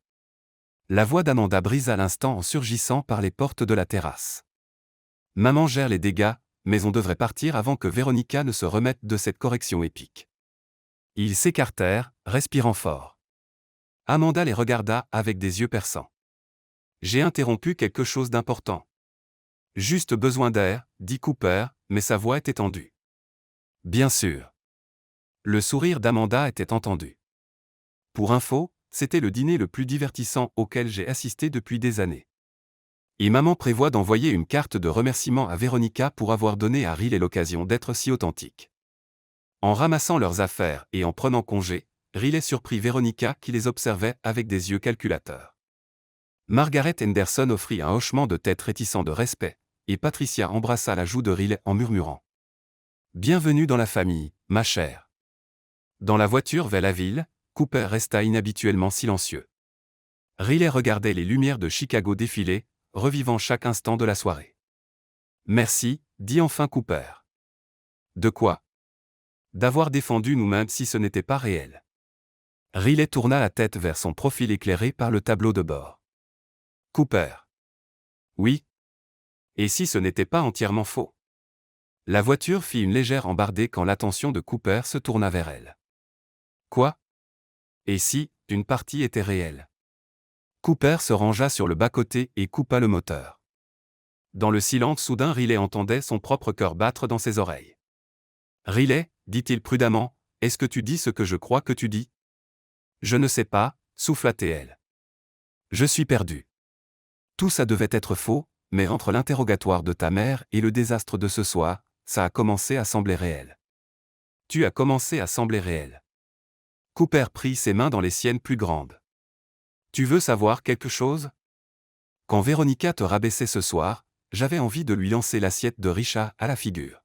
La voix d'Amanda brisa l'instant en surgissant par les portes de la terrasse. Maman gère les dégâts, mais on devrait partir avant que Veronica ne se remette de cette correction épique. Ils s'écartèrent, respirant fort. Amanda les regarda avec des yeux perçants. J'ai interrompu quelque chose d'important. Juste besoin d'air, dit Cooper, mais sa voix était tendue. Bien sûr. Le sourire d'Amanda était entendu. Pour info, c'était le dîner le plus divertissant auquel j'ai assisté depuis des années. Et maman prévoit d'envoyer une carte de remerciement à Veronica pour avoir donné à Riley l'occasion d'être si authentique. En ramassant leurs affaires et en prenant congé, Riley surprit Veronica qui les observait avec des yeux calculateurs. Margaret Henderson offrit un hochement de tête réticent de respect, et Patricia embrassa la joue de Riley en murmurant. Bienvenue dans la famille, ma chère. Dans la voiture vers la ville, Cooper resta inhabituellement silencieux. Riley regardait les lumières de Chicago défiler, revivant chaque instant de la soirée. Merci, dit enfin Cooper. De quoi? D'avoir défendu nous-mêmes si ce n'était pas réel. Riley tourna la tête vers son profil éclairé par le tableau de bord. Cooper. Oui. Et si ce n'était pas entièrement faux? La voiture fit une légère embardée quand l'attention de Cooper se tourna vers elle. Quoi? Et si, une partie était réelle? Cooper se rangea sur le bas-côté et coupa le moteur. Dans le silence soudain, Riley entendait son propre cœur battre dans ses oreilles. Riley, dit-il prudemment, est-ce que tu dis ce que je crois que tu dis? Je ne sais pas, souffla-t-elle. Je suis perdu. Tout ça devait être faux, mais entre l'interrogatoire de ta mère et le désastre de ce soir, ça a commencé à sembler réel. Tu as commencé à sembler réel. Cooper prit ses mains dans les siennes plus grandes. Tu veux savoir quelque chose? Quand Veronica te rabaissait ce soir, j'avais envie de lui lancer l'assiette de Richard à la figure.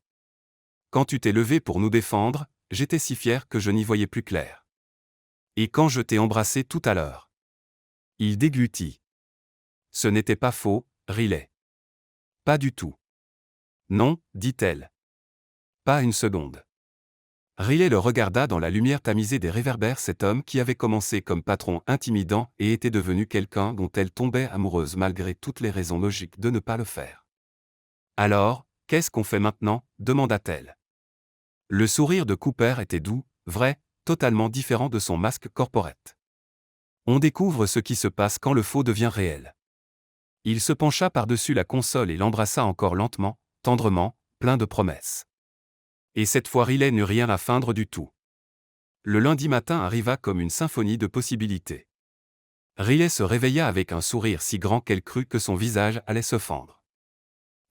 Quand tu t'es levé pour nous défendre, j'étais si fier que je n'y voyais plus clair. Et quand je t'ai embrassé tout à l'heure. Il déglutit. Ce n'était pas faux, Riley. Pas du tout. Non, dit-elle. Pas une seconde. Riley le regarda dans la lumière tamisée des réverbères. Cet homme qui avait commencé comme patron intimidant et était devenu quelqu'un dont elle tombait amoureuse malgré toutes les raisons logiques de ne pas le faire. Alors, qu'est-ce qu'on fait maintenant demanda-t-elle. Le sourire de Cooper était doux, vrai, totalement différent de son masque corporate. On découvre ce qui se passe quand le faux devient réel. Il se pencha par-dessus la console et l'embrassa encore lentement, tendrement, plein de promesses. Et cette fois Riley n'eut rien à feindre du tout. Le lundi matin arriva comme une symphonie de possibilités. Riley se réveilla avec un sourire si grand qu'elle crut que son visage allait se fendre.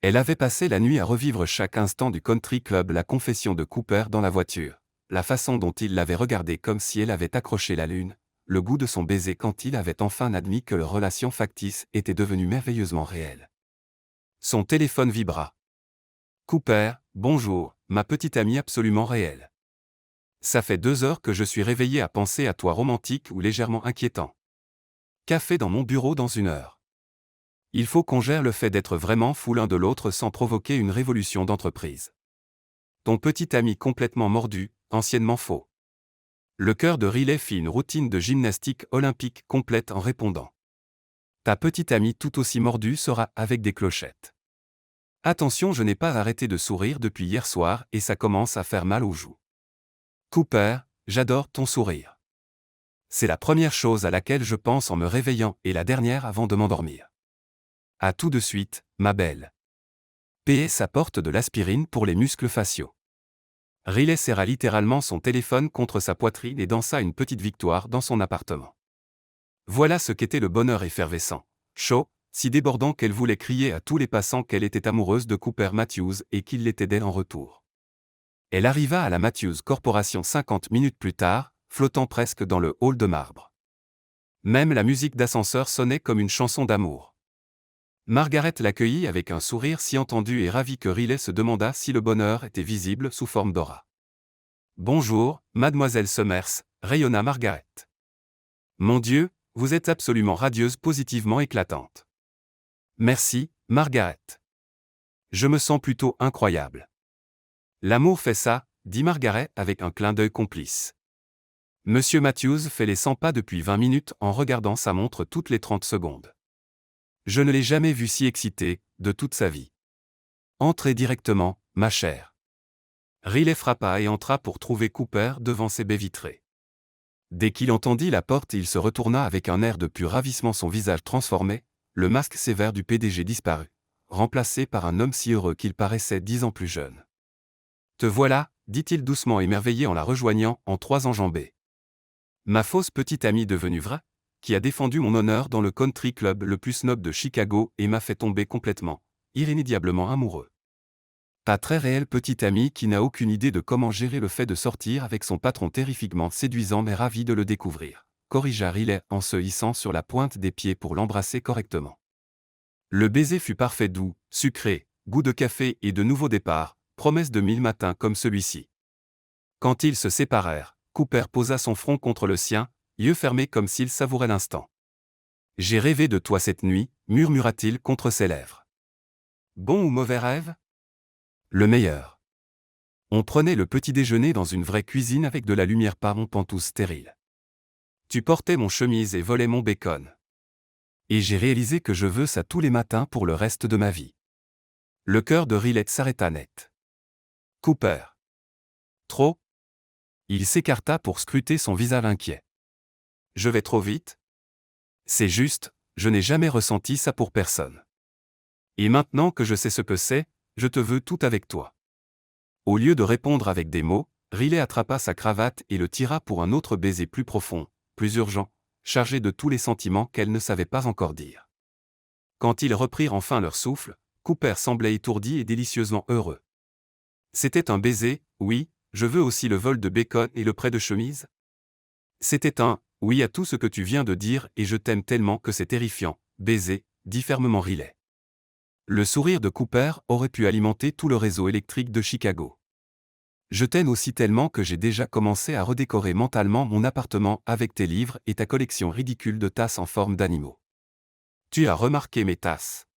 Elle avait passé la nuit à revivre chaque instant du country club, la confession de Cooper dans la voiture, la façon dont il l'avait regardée comme si elle avait accroché la lune, le goût de son baiser quand il avait enfin admis que leur relation factice était devenue merveilleusement réelle. Son téléphone vibra. Cooper, bonjour, ma petite amie absolument réelle. Ça fait 2 heures que je suis réveillé à penser à toi, romantique ou légèrement inquiétant. Café dans mon bureau dans 1 heure. Il faut qu'on gère le fait d'être vraiment fou l'un de l'autre sans provoquer une révolution d'entreprise. Ton petit ami complètement mordu, anciennement faux. Le cœur de Riley fit une routine de gymnastique olympique complète en répondant. Ta petite amie tout aussi mordue sera avec des clochettes. Attention, je n'ai pas arrêté de sourire depuis hier soir et ça commence à faire mal aux joues. Cooper, j'adore ton sourire. C'est la première chose à laquelle je pense en me réveillant et la dernière avant de m'endormir. À tout de suite, ma belle. PS apporte de l'aspirine pour les muscles faciaux. Riley serra littéralement son téléphone contre sa poitrine et dansa une petite victoire dans son appartement. Voilà ce qu'était le bonheur effervescent, chaud, si débordant qu'elle voulait crier à tous les passants qu'elle était amoureuse de Cooper Matthews et qu'il l'était d'elle en retour. Elle arriva à la Matthews Corporation 50 minutes plus tard, flottant presque dans le hall de marbre. Même la musique d'ascenseur sonnait comme une chanson d'amour. Margaret l'accueillit avec un sourire si entendu et ravi que Riley se demanda si le bonheur était visible sous forme d'aura. Bonjour, mademoiselle Summers, rayonna Margaret. Mon Dieu, vous êtes absolument radieuse, positivement éclatante. Merci, Margaret. Je me sens plutôt incroyable. L'amour fait ça, dit Margaret avec un clin d'œil complice. Monsieur Matthews fait les 100 pas depuis 20 minutes en regardant sa montre toutes les 30 secondes. Je ne l'ai jamais vu si excité, de toute sa vie. Entrez directement, ma chère. Riley frappa et entra pour trouver Cooper devant ses baies vitrées. Dès qu'il entendit la porte, il se retourna avec un air de pur ravissement, son visage transformé, le masque sévère du PDG disparut, remplacé par un homme si heureux qu'il paraissait 10 ans plus jeune. Te voilà, dit-il doucement émerveillé en la rejoignant en 3 enjambées. Ma fausse petite amie devenue vraie, qui a défendu mon honneur dans le country club le plus snob de Chicago et m'a fait tomber complètement, irrémédiablement amoureux. Ta très réelle petite amie qui n'a aucune idée de comment gérer le fait de sortir avec son patron terrifiquement séduisant mais ravi de le découvrir, corrigea Riley en se hissant sur la pointe des pieds pour l'embrasser correctement. Le baiser fut parfait, doux, sucré, goût de café et de nouveau départ, promesse de 1000 matins comme celui-ci. Quand ils se séparèrent, Cooper posa son front contre le sien, yeux fermés comme s'il savourait l'instant. J'ai rêvé de toi cette nuit, murmura-t-il contre ses lèvres. Bon ou mauvais rêve ? Le meilleur. On prenait le petit déjeuner dans une vraie cuisine avec de la lumière par mon pantouse stérile. Tu portais mon chemise et volais mon bacon. Et j'ai réalisé que je veux ça tous les matins pour le reste de ma vie. Le cœur de Riley s'arrêta net. Cooper. Trop ? Il s'écarta pour scruter son visage inquiet. Je vais trop vite ? C'est juste, je n'ai jamais ressenti ça pour personne. Et maintenant que je sais ce que c'est, je te veux tout avec toi. Au lieu de répondre avec des mots, Riley attrapa sa cravate et le tira pour un autre baiser plus profond, plus urgent, chargé de tous les sentiments qu'elle ne savait pas encore dire. Quand ils reprirent enfin leur souffle, Cooper semblait étourdi et délicieusement heureux. C'était un baiser, oui, je veux aussi le vol de bacon et le prêt de chemise. C'était un « oui » à tout ce que tu viens de dire et je t'aime tellement que c'est terrifiant, baiser, dit fermement Riley. Le sourire de Cooper aurait pu alimenter tout le réseau électrique de Chicago. Je t'aime aussi tellement que j'ai déjà commencé à redécorer mentalement mon appartement avec tes livres et ta collection ridicule de tasses en forme d'animaux. Tu as remarqué mes tasses.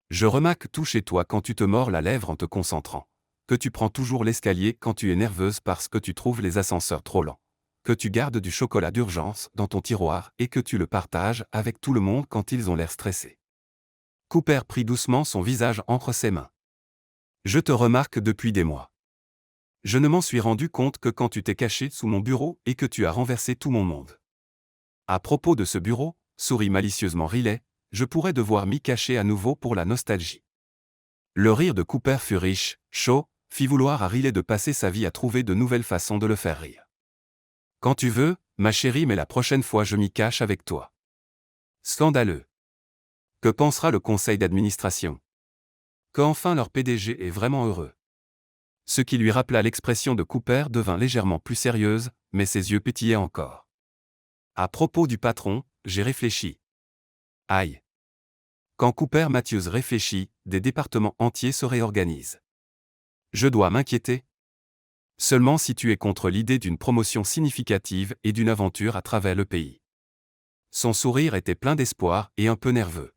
Je remarque tout chez toi quand tu te mords la lèvre en te concentrant. que tu prends toujours l'escalier quand tu es nerveuse parce que tu trouves les ascenseurs trop lents, que tu gardes du chocolat d'urgence dans ton tiroir et que tu le partages avec tout le monde quand ils ont l'air stressés. Cooper prit doucement son visage entre ses mains. Je te remarque depuis des mois. Je ne m'en suis rendu compte que quand tu t'es caché sous mon bureau et que tu as renversé tout mon monde. À propos de ce bureau, sourit malicieusement Riley, je pourrais devoir m'y cacher à nouveau pour la nostalgie. Le rire de Cooper fut riche, chaud, fit vouloir à Riley de passer sa vie à trouver de nouvelles façons de le faire rire. Quand tu veux, ma chérie, mais la prochaine fois je m'y cache avec toi. Scandaleux. Que pensera le conseil d'administration? Qu'enfin leur PDG est vraiment heureux. Ce qui lui rappela l'expression de Cooper devint légèrement plus sérieuse, mais ses yeux pétillaient encore. À propos du patron, j'ai réfléchi. Aïe. Quand Cooper Matthews réfléchit, des départements entiers se réorganisent. Je dois m'inquiéter? Seulement si tu es contre l'idée d'une promotion significative et d'une aventure à travers le pays. Son sourire était plein d'espoir et un peu nerveux.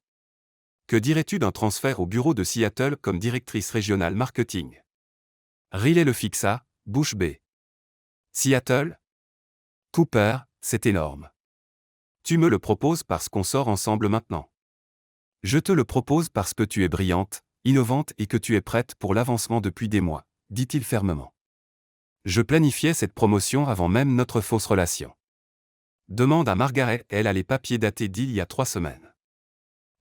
Que dirais-tu d'un transfert au bureau de Seattle comme directrice régionale marketing? Riley le fixa, bouche bée. Seattle? Cooper, c'est énorme. Tu me le proposes parce qu'on sort ensemble maintenant. Je te le propose parce que tu es brillante, innovante et que tu es prête pour l'avancement depuis des mois, dit-il fermement. Je planifiais cette promotion avant même notre fausse relation. Demande à Margaret, elle a les papiers datés d'il y a 3 semaines.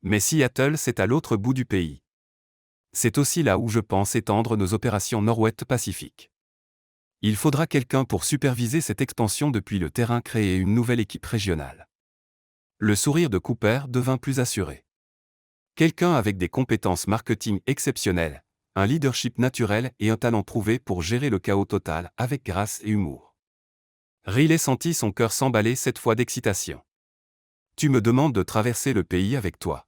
Mais Seattle, c'est à l'autre bout du pays. C'est aussi là où je pense étendre nos opérations Nord-Ouest Pacifique. Il faudra quelqu'un pour superviser cette expansion depuis le terrain, créer une nouvelle équipe régionale. Le sourire de Cooper devint plus assuré. Quelqu'un avec des compétences marketing exceptionnelles, un leadership naturel et un talent prouvé pour gérer le chaos total avec grâce et humour. Riley sentit son cœur s'emballer cette fois d'excitation. Tu me demandes de traverser le pays avec toi.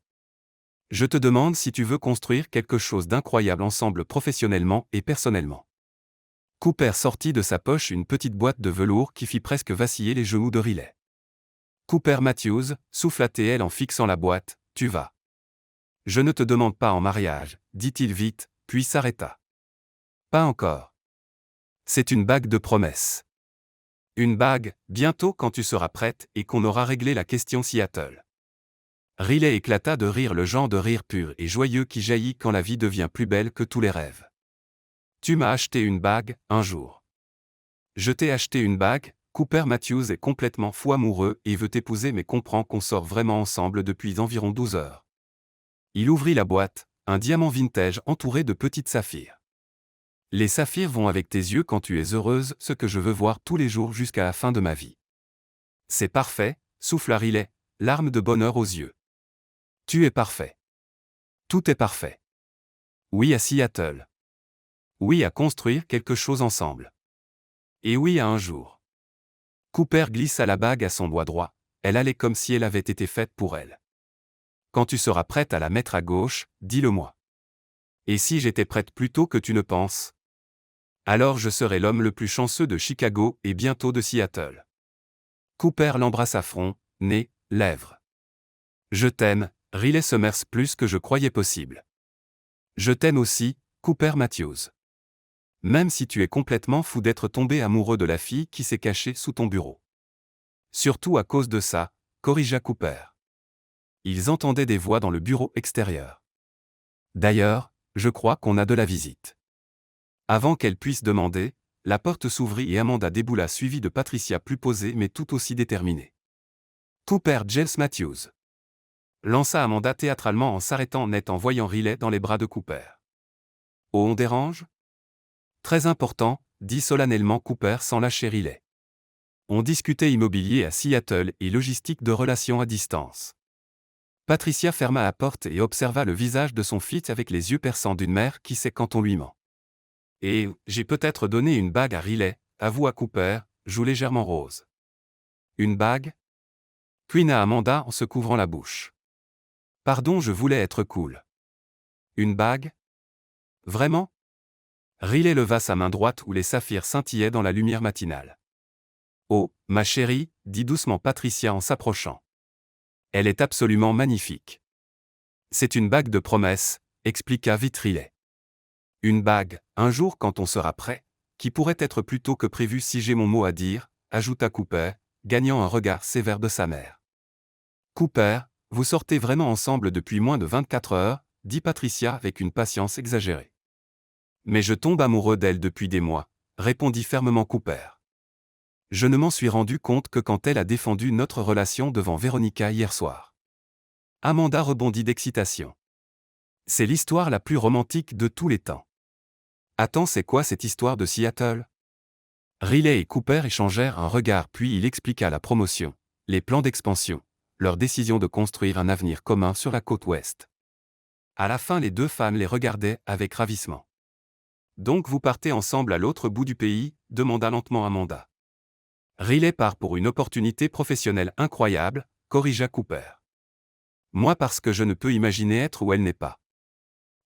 Je te demande si tu veux construire quelque chose d'incroyable ensemble professionnellement et personnellement. Cooper sortit de sa poche une petite boîte de velours qui fit presque vaciller les genoux de Riley. Cooper Matthews, souffla-t-elle en fixant la boîte, tu vas. Je ne te demande pas en mariage, dit-il vite, puis s'arrêta. Pas encore. C'est une bague de promesse. Une bague, bientôt quand tu seras prête et qu'on aura réglé la question Seattle. Riley éclata de rire, le genre de rire pur et joyeux qui jaillit quand la vie devient plus belle que tous les rêves. Tu m'as acheté une bague, un jour. Je t'ai acheté une bague, Cooper Matthews est complètement fou amoureux et veut t'épouser mais comprend qu'on sort vraiment ensemble depuis environ 12 heures. Il ouvrit la boîte, un diamant vintage entouré de petites saphirs. Les saphirs vont avec tes yeux quand tu es heureuse, ce que je veux voir tous les jours jusqu'à la fin de ma vie. C'est parfait, souffla Riley, larmes de bonheur aux yeux. Tu es parfait. Tout est parfait. Oui à Seattle. Oui à construire quelque chose ensemble. Et oui à un jour. Cooper glissa la bague à son doigt droit, elle allait comme si elle avait été faite pour elle. Quand tu seras prête à la mettre à gauche, dis-le-moi. Et si j'étais prête plus tôt que tu ne penses? Alors je serai l'homme le plus chanceux de Chicago et bientôt de Seattle. Cooper l'embrassa front, nez, lèvres. Je t'aime, Riley Summers, plus que je croyais possible. Je t'aime aussi, Cooper Matthews. Même si tu es complètement fou d'être tombé amoureux de la fille qui s'est cachée sous ton bureau. Surtout à cause de ça, corrigea Cooper. Ils entendaient des voix dans le bureau extérieur. D'ailleurs, je crois qu'on a de la visite. Avant qu'elle puisse demander, la porte s'ouvrit et Amanda déboula suivie de Patricia plus posée mais tout aussi déterminée. Cooper James Matthews. Lança Amanda théâtralement en s'arrêtant net en voyant Riley dans les bras de Cooper. Oh, on dérange? Très important, dit solennellement Cooper sans lâcher Riley. On discutait immobilier à Seattle et logistique de relations à distance. Patricia ferma la porte et observa le visage de son fils avec les yeux perçants d'une mère qui sait quand on lui ment. Et j'ai peut-être donné une bague à Riley, avoua Cooper, joue légèrement rose. Une bague? Quina Amanda en se couvrant la bouche. Pardon, je voulais être cool. Une bague? Vraiment? Riley leva sa main droite où les saphirs scintillaient dans la lumière matinale. Oh, ma chérie, dit doucement Patricia en s'approchant. Elle est absolument magnifique. C'est une bague de promesse, expliqua vite Riley. Une bague, un jour quand on sera prêt, qui pourrait être plus tôt que prévu si j'ai mon mot à dire, ajouta Cooper, gagnant un regard sévère de sa mère. Cooper, vous sortez vraiment ensemble depuis moins de 24 heures, dit Patricia avec une patience exagérée. Mais je tombe amoureux d'elle depuis des mois, répondit fermement Cooper. Je ne m'en suis rendu compte que quand elle a défendu notre relation devant Veronica hier soir. Amanda rebondit d'excitation. C'est l'histoire la plus romantique de tous les temps. Attends, c'est quoi cette histoire de Seattle? Riley et Cooper échangèrent un regard puis il expliqua la promotion, les plans d'expansion, leur décision de construire un avenir commun sur la côte ouest. À la fin, les deux femmes les regardaient avec ravissement. Donc vous partez ensemble à l'autre bout du pays? Demanda lentement Amanda. Riley part pour une opportunité professionnelle incroyable, corrigea Cooper. Moi parce que je ne peux imaginer être où elle n'est pas.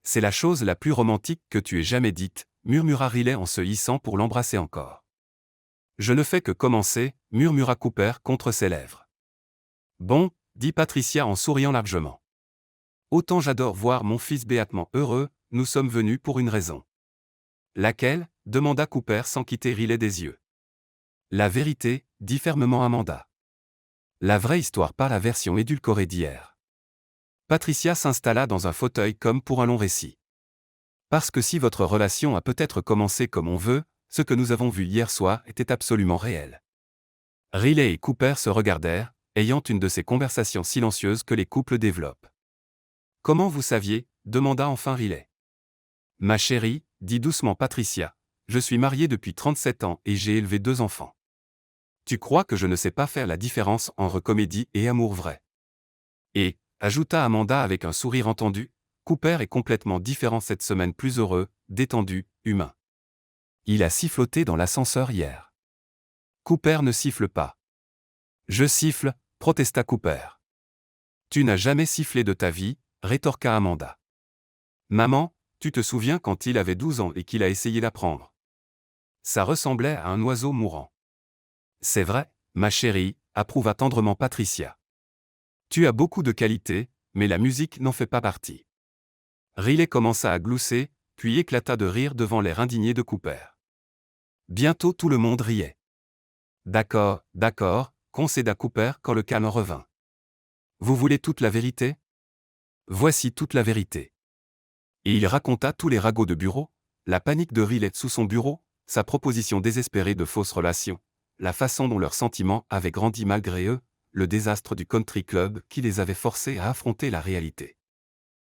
C'est la chose la plus romantique que tu aies jamais dite, murmura Riley en se hissant pour l'embrasser encore. Je ne fais que commencer, murmura Cooper contre ses lèvres. Bon, dit Patricia en souriant largement. Autant j'adore voir mon fils béatement heureux, nous sommes venus pour une raison. Laquelle? Demanda Cooper sans quitter Riley des yeux. La vérité, dit fermement Amanda. La vraie histoire, pas la version édulcorée d'hier. Patricia s'installa dans un fauteuil comme pour un long récit. Parce que si votre relation a peut-être commencé comme on veut, ce que nous avons vu hier soir était absolument réel. Riley et Cooper se regardèrent, ayant une de ces conversations silencieuses que les couples développent. Comment vous saviez? Demanda enfin Riley. Ma chérie, dit doucement Patricia, je suis mariée depuis 37 ans et j'ai élevé 2 enfants. Tu crois que je ne sais pas faire la différence entre comédie et amour vrai? Et, ajouta Amanda avec un sourire entendu, Cooper est complètement différent cette semaine, plus heureux, détendu, humain. Il a siffloté dans l'ascenseur hier. Cooper ne siffle pas. Je siffle, protesta Cooper. Tu n'as jamais sifflé de ta vie, rétorqua Amanda. Maman, tu te souviens quand il avait 12 ans et qu'il a essayé d'apprendre? Ça ressemblait à un oiseau mourant. C'est vrai, ma chérie, approuva tendrement Patricia. Tu as beaucoup de qualités, mais la musique n'en fait pas partie. Riley commença à glousser, puis éclata de rire devant l'air indigné de Cooper. Bientôt tout le monde riait. D'accord, concéda Cooper quand le calme revint. Vous voulez toute la vérité? Voici toute la vérité. Et il raconta tous les ragots de bureau, la panique de Riley sous son bureau, sa proposition désespérée de fausses relations, la façon dont leurs sentiments avaient grandi malgré eux, le désastre du country club qui les avait forcés à affronter la réalité.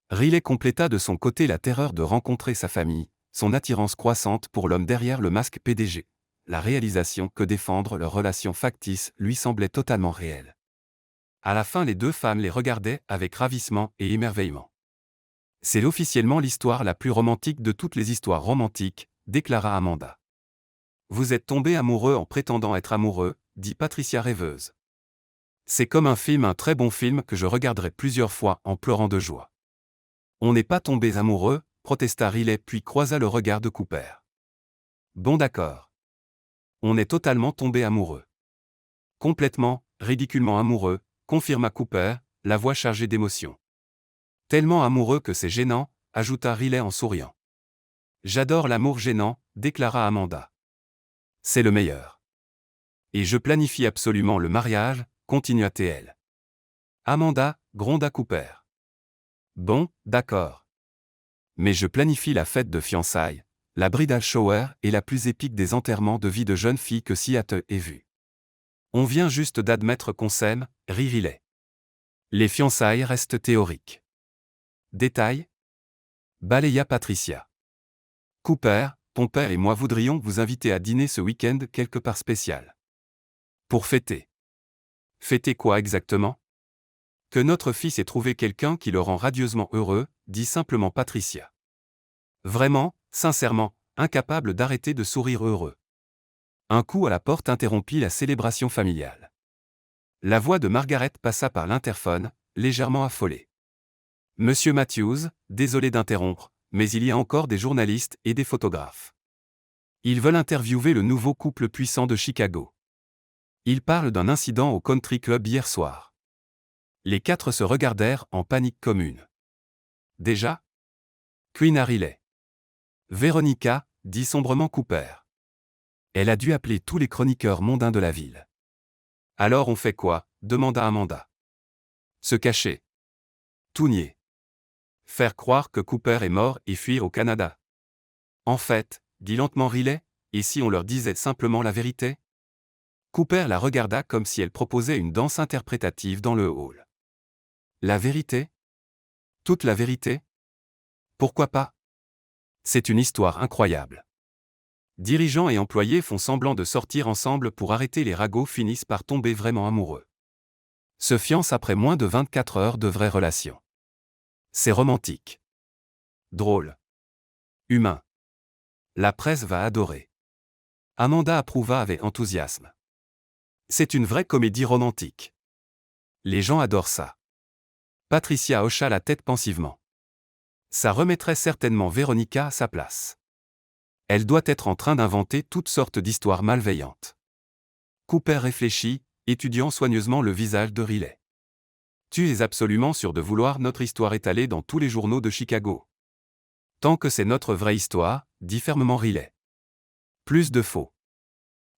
Riley compléta de son côté la terreur de rencontrer sa famille, son attirance croissante pour l'homme derrière le masque PDG, la réalisation que défendre leur relation factice lui semblait totalement réelle. À la fin, les deux femmes les regardaient avec ravissement et émerveillement. C'est officiellement l'histoire la plus romantique de toutes les histoires romantiques, déclara Amanda. Vous êtes tombés amoureux en prétendant être amoureux, dit Patricia rêveuse. C'est comme un film, un très bon film que je regarderai plusieurs fois en pleurant de joie. On n'est pas tombés amoureux, protesta Riley puis croisa le regard de Cooper. Bon d'accord. On est totalement tombés amoureux. Complètement, ridiculement amoureux, confirma Cooper, la voix chargée d'émotion. Tellement amoureux que c'est gênant, ajouta Riley en souriant. J'adore l'amour gênant, déclara Amanda. C'est le meilleur. Et je planifie absolument le mariage, continua-t-elle. Amanda, gronda Cooper. Bon, d'accord. Mais je planifie la fête de fiançailles, la bridal shower et la plus épique des enterrements de vie de jeune fille que Seattle ait vu. On vient juste d'admettre qu'on s'aime, rit Riley. Les fiançailles restent théoriques. Détail? Balaya Patricia. Cooper, ton père et moi voudrions vous inviter à dîner ce week-end quelque part spécial. Pour fêter. Fêter quoi exactement? Que notre fils ait trouvé quelqu'un qui le rend radieusement heureux, dit simplement Patricia. Vraiment, sincèrement, incapable d'arrêter de sourire heureux. Un coup à la porte interrompit la célébration familiale. La voix de Margaret passa par l'interphone, légèrement affolée. Monsieur Matthews, désolé d'interrompre, mais il y a encore des journalistes et des photographes. Ils veulent interviewer le nouveau couple puissant de Chicago. Ils parlent d'un incident au country club hier soir. Les 4 se regardèrent en panique commune. Déjà? Queen Riley. Véronica, dit sombrement Cooper. Elle a dû appeler tous les chroniqueurs mondains de la ville. Alors on fait quoi? Demanda Amanda. Se cacher. Tout nier. Faire croire que Cooper est mort et fuir au Canada. En fait, dit lentement Riley, et si on leur disait simplement la vérité? Cooper la regarda comme si elle proposait une danse interprétative dans le hall. La vérité? Toute la vérité? Pourquoi pas? C'est une histoire incroyable. Dirigeants et employés font semblant de sortir ensemble pour arrêter les ragots finissent par tomber vraiment amoureux. Se fiancent après moins de 24 heures de vraie relation. C'est romantique. Drôle. Humain. La presse va adorer. Amanda approuva avec enthousiasme. C'est une vraie comédie romantique. Les gens adorent ça. Patricia hocha la tête pensivement. Ça remettrait certainement Véronica à sa place. Elle doit être en train d'inventer toutes sortes d'histoires malveillantes. Cooper réfléchit, étudiant soigneusement le visage de Riley. Tu es absolument sûr de vouloir notre histoire étalée dans tous les journaux de Chicago. Tant que c'est notre vraie histoire, dit fermement Riley. Plus de faux.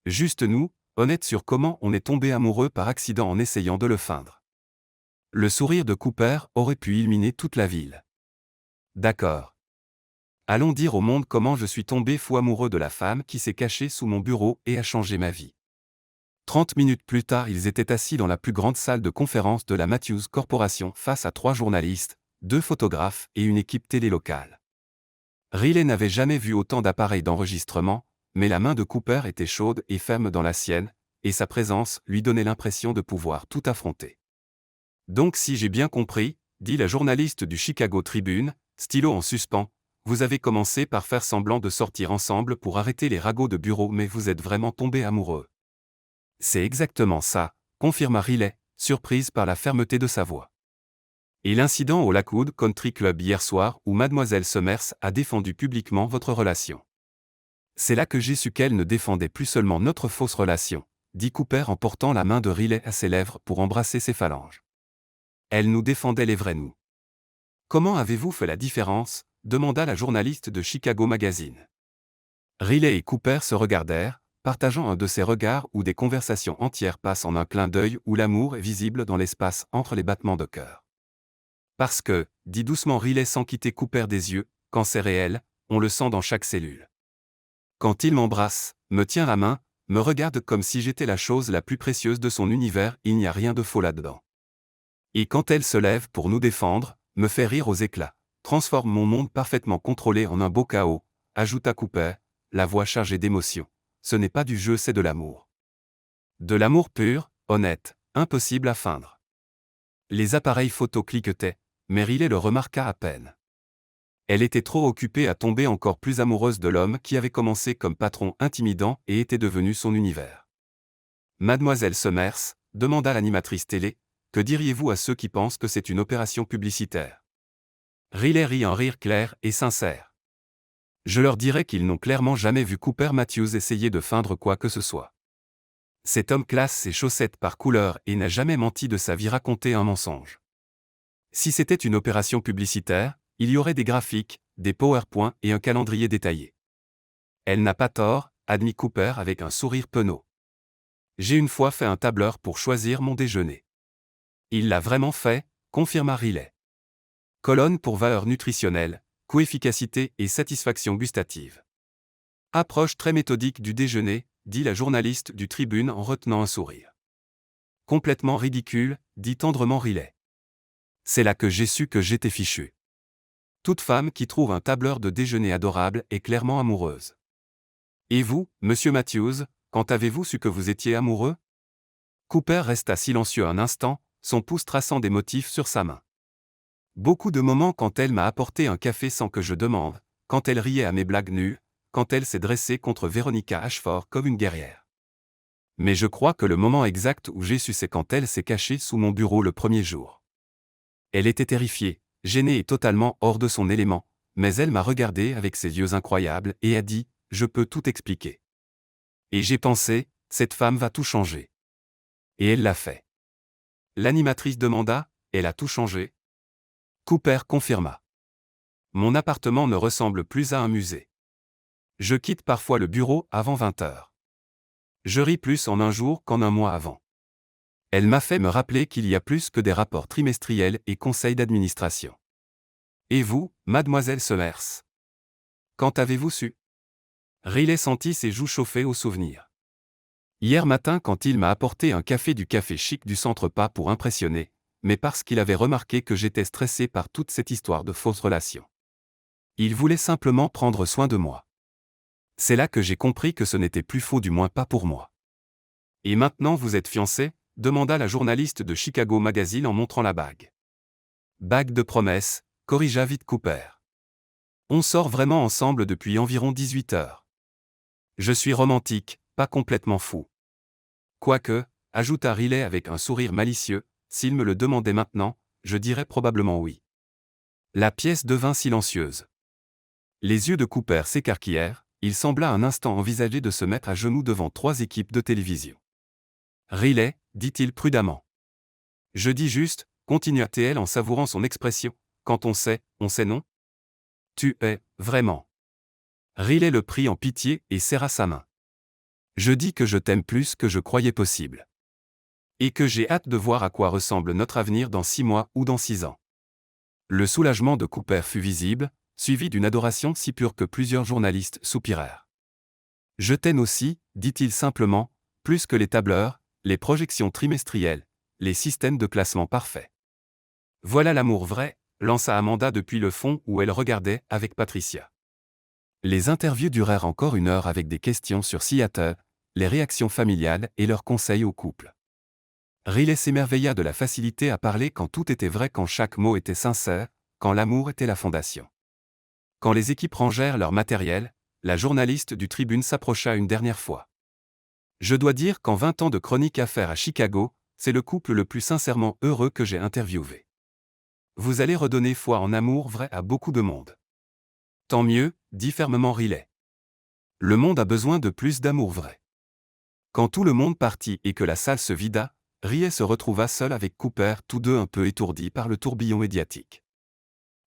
Juste nous, honnêtes sur comment on est tombé amoureux par accident en essayant de le feindre. Le sourire de Cooper aurait pu illuminer toute la ville. D'accord. Allons dire au monde comment je suis tombé fou amoureux de la femme qui s'est cachée sous mon bureau et a changé ma vie. 30 minutes plus tard, ils étaient assis dans la plus grande salle de conférence de la Matthews Corporation face à 3 journalistes, 2 photographes et une équipe télé locale. Riley n'avait jamais vu autant d'appareils d'enregistrement, mais la main de Cooper était chaude et ferme dans la sienne, et sa présence lui donnait l'impression de pouvoir tout affronter. Donc si j'ai bien compris, dit la journaliste du Chicago Tribune, stylo en suspens, vous avez commencé par faire semblant de sortir ensemble pour arrêter les ragots de bureau mais vous êtes vraiment tombés amoureux. C'est exactement ça, confirma Riley, surprise par la fermeté de sa voix. Et l'incident au Lakewood Country Club hier soir où Mademoiselle Summers a défendu publiquement votre relation. C'est là que j'ai su qu'elle ne défendait plus seulement notre fausse relation, dit Cooper en portant la main de Riley à ses lèvres pour embrasser ses phalanges. Elle nous défendait les vrais nous. Comment avez-vous fait la différence? Demanda la journaliste de Chicago Magazine. Riley et Cooper se regardèrent, partageant un de ces regards où des conversations entières passent en un clin d'œil où l'amour est visible dans l'espace entre les battements de cœur. Parce que, dit doucement Riley sans quitter Cooper des yeux, quand c'est réel, on le sent dans chaque cellule. Quand il m'embrasse, me tient la main, me regarde comme si j'étais la chose la plus précieuse de son univers, il n'y a rien de faux là-dedans. Et quand elle se lève pour nous défendre, me fait rire aux éclats, transforme mon monde parfaitement contrôlé en un beau chaos, ajouta Cooper, la voix chargée d'émotion. Ce n'est pas du jeu, c'est de l'amour. De l'amour pur, honnête, impossible à feindre. Les appareils photo cliquetaient, mais Riley le remarqua à peine. Elle était trop occupée à tomber encore plus amoureuse de l'homme qui avait commencé comme patron intimidant et était devenu son univers. Mademoiselle Summers, demanda l'animatrice télé, que diriez-vous à ceux qui pensent que c'est une opération publicitaire? Riley rit un rire clair et sincère. Je leur dirais qu'ils n'ont clairement jamais vu Cooper Matthews essayer de feindre quoi que ce soit. Cet homme classe ses chaussettes par couleur et n'a jamais menti de sa vie raconter un mensonge. Si c'était une opération publicitaire, il y aurait des graphiques, des PowerPoints et un calendrier détaillé. Elle n'a pas tort, admit Cooper avec un sourire penaud. J'ai une fois fait un tableur pour choisir mon déjeuner. Il l'a vraiment fait, confirma Riley. Colonne pour valeur nutritionnelle, coefficacité et satisfaction gustative. Approche très méthodique du déjeuner, dit la journaliste du Tribune en retenant un sourire. Complètement ridicule, dit tendrement Riley. C'est là que j'ai su que j'étais fichu. Toute femme qui trouve un tableur de déjeuner adorable est clairement amoureuse. Et vous, monsieur Matthews, quand avez-vous su que vous étiez amoureux? Cooper resta silencieux un instant, son pouce traçant des motifs sur sa main. Beaucoup de moments quand elle m'a apporté un café sans que je demande, quand elle riait à mes blagues nulles, quand elle s'est dressée contre Veronica Ashford comme une guerrière. Mais je crois que le moment exact où j'ai su c'est quand elle s'est cachée sous mon bureau le premier jour. Elle était terrifiée, gênée et totalement hors de son élément, mais elle m'a regardé avec ses yeux incroyables et a dit « Je peux tout expliquer ». Et j'ai pensé « Cette femme va tout changer ». Et elle l'a fait. L'animatrice demanda « Elle a tout changé ?» Cooper confirma. Mon appartement ne ressemble plus à un musée. Je quitte parfois le bureau avant 20 heures. Je ris plus en un jour qu'en un mois avant. Elle m'a fait me rappeler qu'il y a plus que des rapports trimestriels et conseils d'administration. Et vous, mademoiselle Summers? Quand avez-vous su? Riley sentit ses joues chauffer au souvenir. Hier matin quand il m'a apporté un café du café chic du centre, pas pour impressionner, mais parce qu'il avait remarqué que j'étais stressé par toute cette histoire de fausses relations. Il voulait simplement prendre soin de moi. C'est là que j'ai compris que ce n'était plus faux, du moins pas pour moi. Et maintenant vous êtes fiancé? Demanda la journaliste de Chicago Magazine en montrant la bague. Bague de promesse, corrigea vite Cooper. On sort vraiment ensemble depuis environ 18 heures. Je suis romantique, pas complètement fou. Quoique, ajouta Riley avec un sourire malicieux, s'il me le demandait maintenant, je dirais probablement oui. La pièce devint silencieuse. Les yeux de Cooper s'écarquillèrent, il sembla un instant envisager de se mettre à genoux devant 3 équipes de télévision. Riley, dit-il prudemment. Je dis juste, continua-t-elle en savourant son expression, quand on sait non? Tu es, vraiment. Riley le prit en pitié et serra sa main. Je dis que je t'aime plus que je croyais possible. Et que j'ai hâte de voir à quoi ressemble notre avenir dans 6 mois ou dans 6 ans. Le soulagement de Cooper fut visible, suivi d'une adoration si pure que plusieurs journalistes soupirèrent. Je t'aime aussi, dit-il simplement, plus que les tableurs, les projections trimestrielles, les systèmes de classement parfaits. Voilà l'amour vrai, lança Amanda depuis le fond où elle regardait avec Patricia. Les interviews durèrent encore 1 heure avec des questions sur Seattle, les réactions familiales et leurs conseils au couple. Riley s'émerveilla de la facilité à parler quand tout était vrai, quand chaque mot était sincère, quand l'amour était la fondation. Quand les équipes rangèrent leur matériel, la journaliste du Tribune s'approcha une dernière fois. Je dois dire qu'en 20 ans de chronique à faire à Chicago, c'est le couple le plus sincèrement heureux que j'ai interviewé. Vous allez redonner foi en amour vrai à beaucoup de monde. Tant mieux, dit fermement Riley. Le monde a besoin de plus d'amour vrai. Quand tout le monde partit et que la salle se vida, Riley se retrouva seul avec Cooper, tous deux un peu étourdis par le tourbillon médiatique.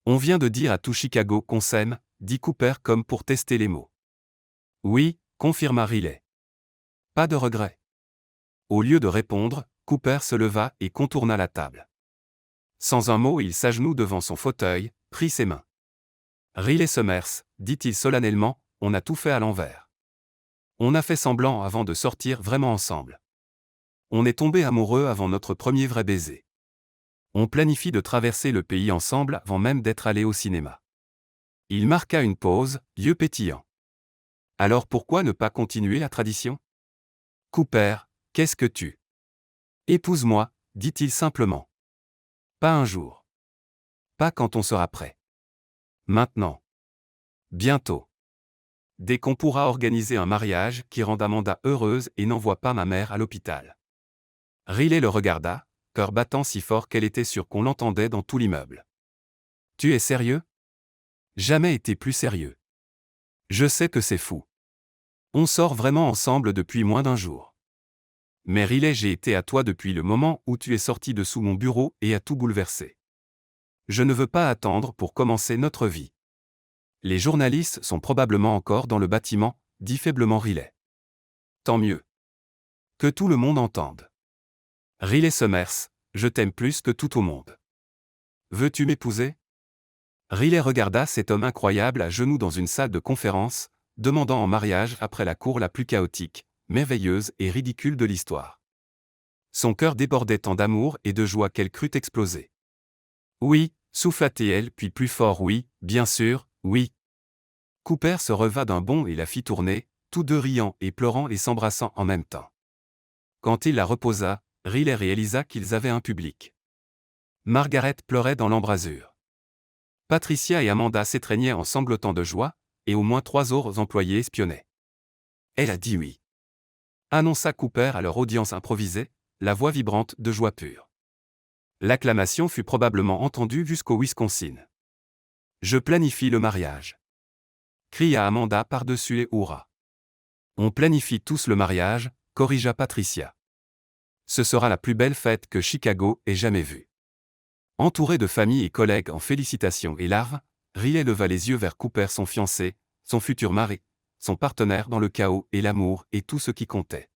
On vient de dire à tout Chicago qu'on s'aime, dit Cooper comme pour tester les mots. Oui, confirma Riley. Pas de regret. Au lieu de répondre, Cooper se leva et contourna la table. Sans un mot, il s'agenouilla devant son fauteuil, prit ses mains. Riley Summers, dit-il solennellement, on a tout fait à l'envers. On a fait semblant avant de sortir vraiment ensemble. On est tombé amoureux avant notre premier vrai baiser. On planifie de traverser le pays ensemble avant même d'être allé au cinéma. Il marqua une pause, yeux pétillants. Alors pourquoi ne pas continuer la tradition? Cooper, qu'est-ce que tu? Épouse-moi, dit-il simplement. Pas un jour. Pas quand on sera prêt. Maintenant. Bientôt. Dès qu'on pourra organiser un mariage qui rende Amanda heureuse et n'envoie pas ma mère à l'hôpital. Riley le regarda, cœur battant si fort qu'elle était sûre qu'on l'entendait dans tout l'immeuble. Tu es sérieux? Jamais été plus sérieux. Je sais que c'est fou. On sort vraiment ensemble depuis moins d'1 jour. Mais Riley, j'ai été à toi depuis le moment où tu es sorti de sous mon bureau et a tout bouleversé. Je ne veux pas attendre pour commencer notre vie. Les journalistes sont probablement encore dans le bâtiment, dit faiblement Riley. Tant mieux. Que tout le monde entende. Riley Summers, je t'aime plus que tout au monde. Veux-tu m'épouser? Riley regarda cet homme incroyable à genoux dans une salle de conférence, demandant en mariage après la cour la plus chaotique, merveilleuse et ridicule de l'histoire. Son cœur débordait tant d'amour et de joie qu'elle crut exploser. Oui, souffla-t-elle, puis plus fort oui, bien sûr, oui. Cooper se releva d'un bond et la fit tourner, tous deux riant et pleurant et s'embrassant en même temps. Quand il la reposa, Riley réalisa qu'ils avaient un public. Margaret pleurait dans l'embrasure. Patricia et Amanda s'étreignaient en sanglotant de joie, et au moins 3 autres employés espionnaient. Elle a dit oui. Annonça Cooper à leur audience improvisée, la voix vibrante de joie pure. L'acclamation fut probablement entendue jusqu'au Wisconsin. Je planifie le mariage. Cria Amanda par-dessus les hurrahs. On planifie tous le mariage, corrigea Patricia. Ce sera la plus belle fête que Chicago ait jamais vue. Entouré de famille et collègues en félicitations et larmes, Riley leva les yeux vers Cooper, son fiancé, son futur mari, son partenaire dans le chaos et l'amour et tout ce qui comptait.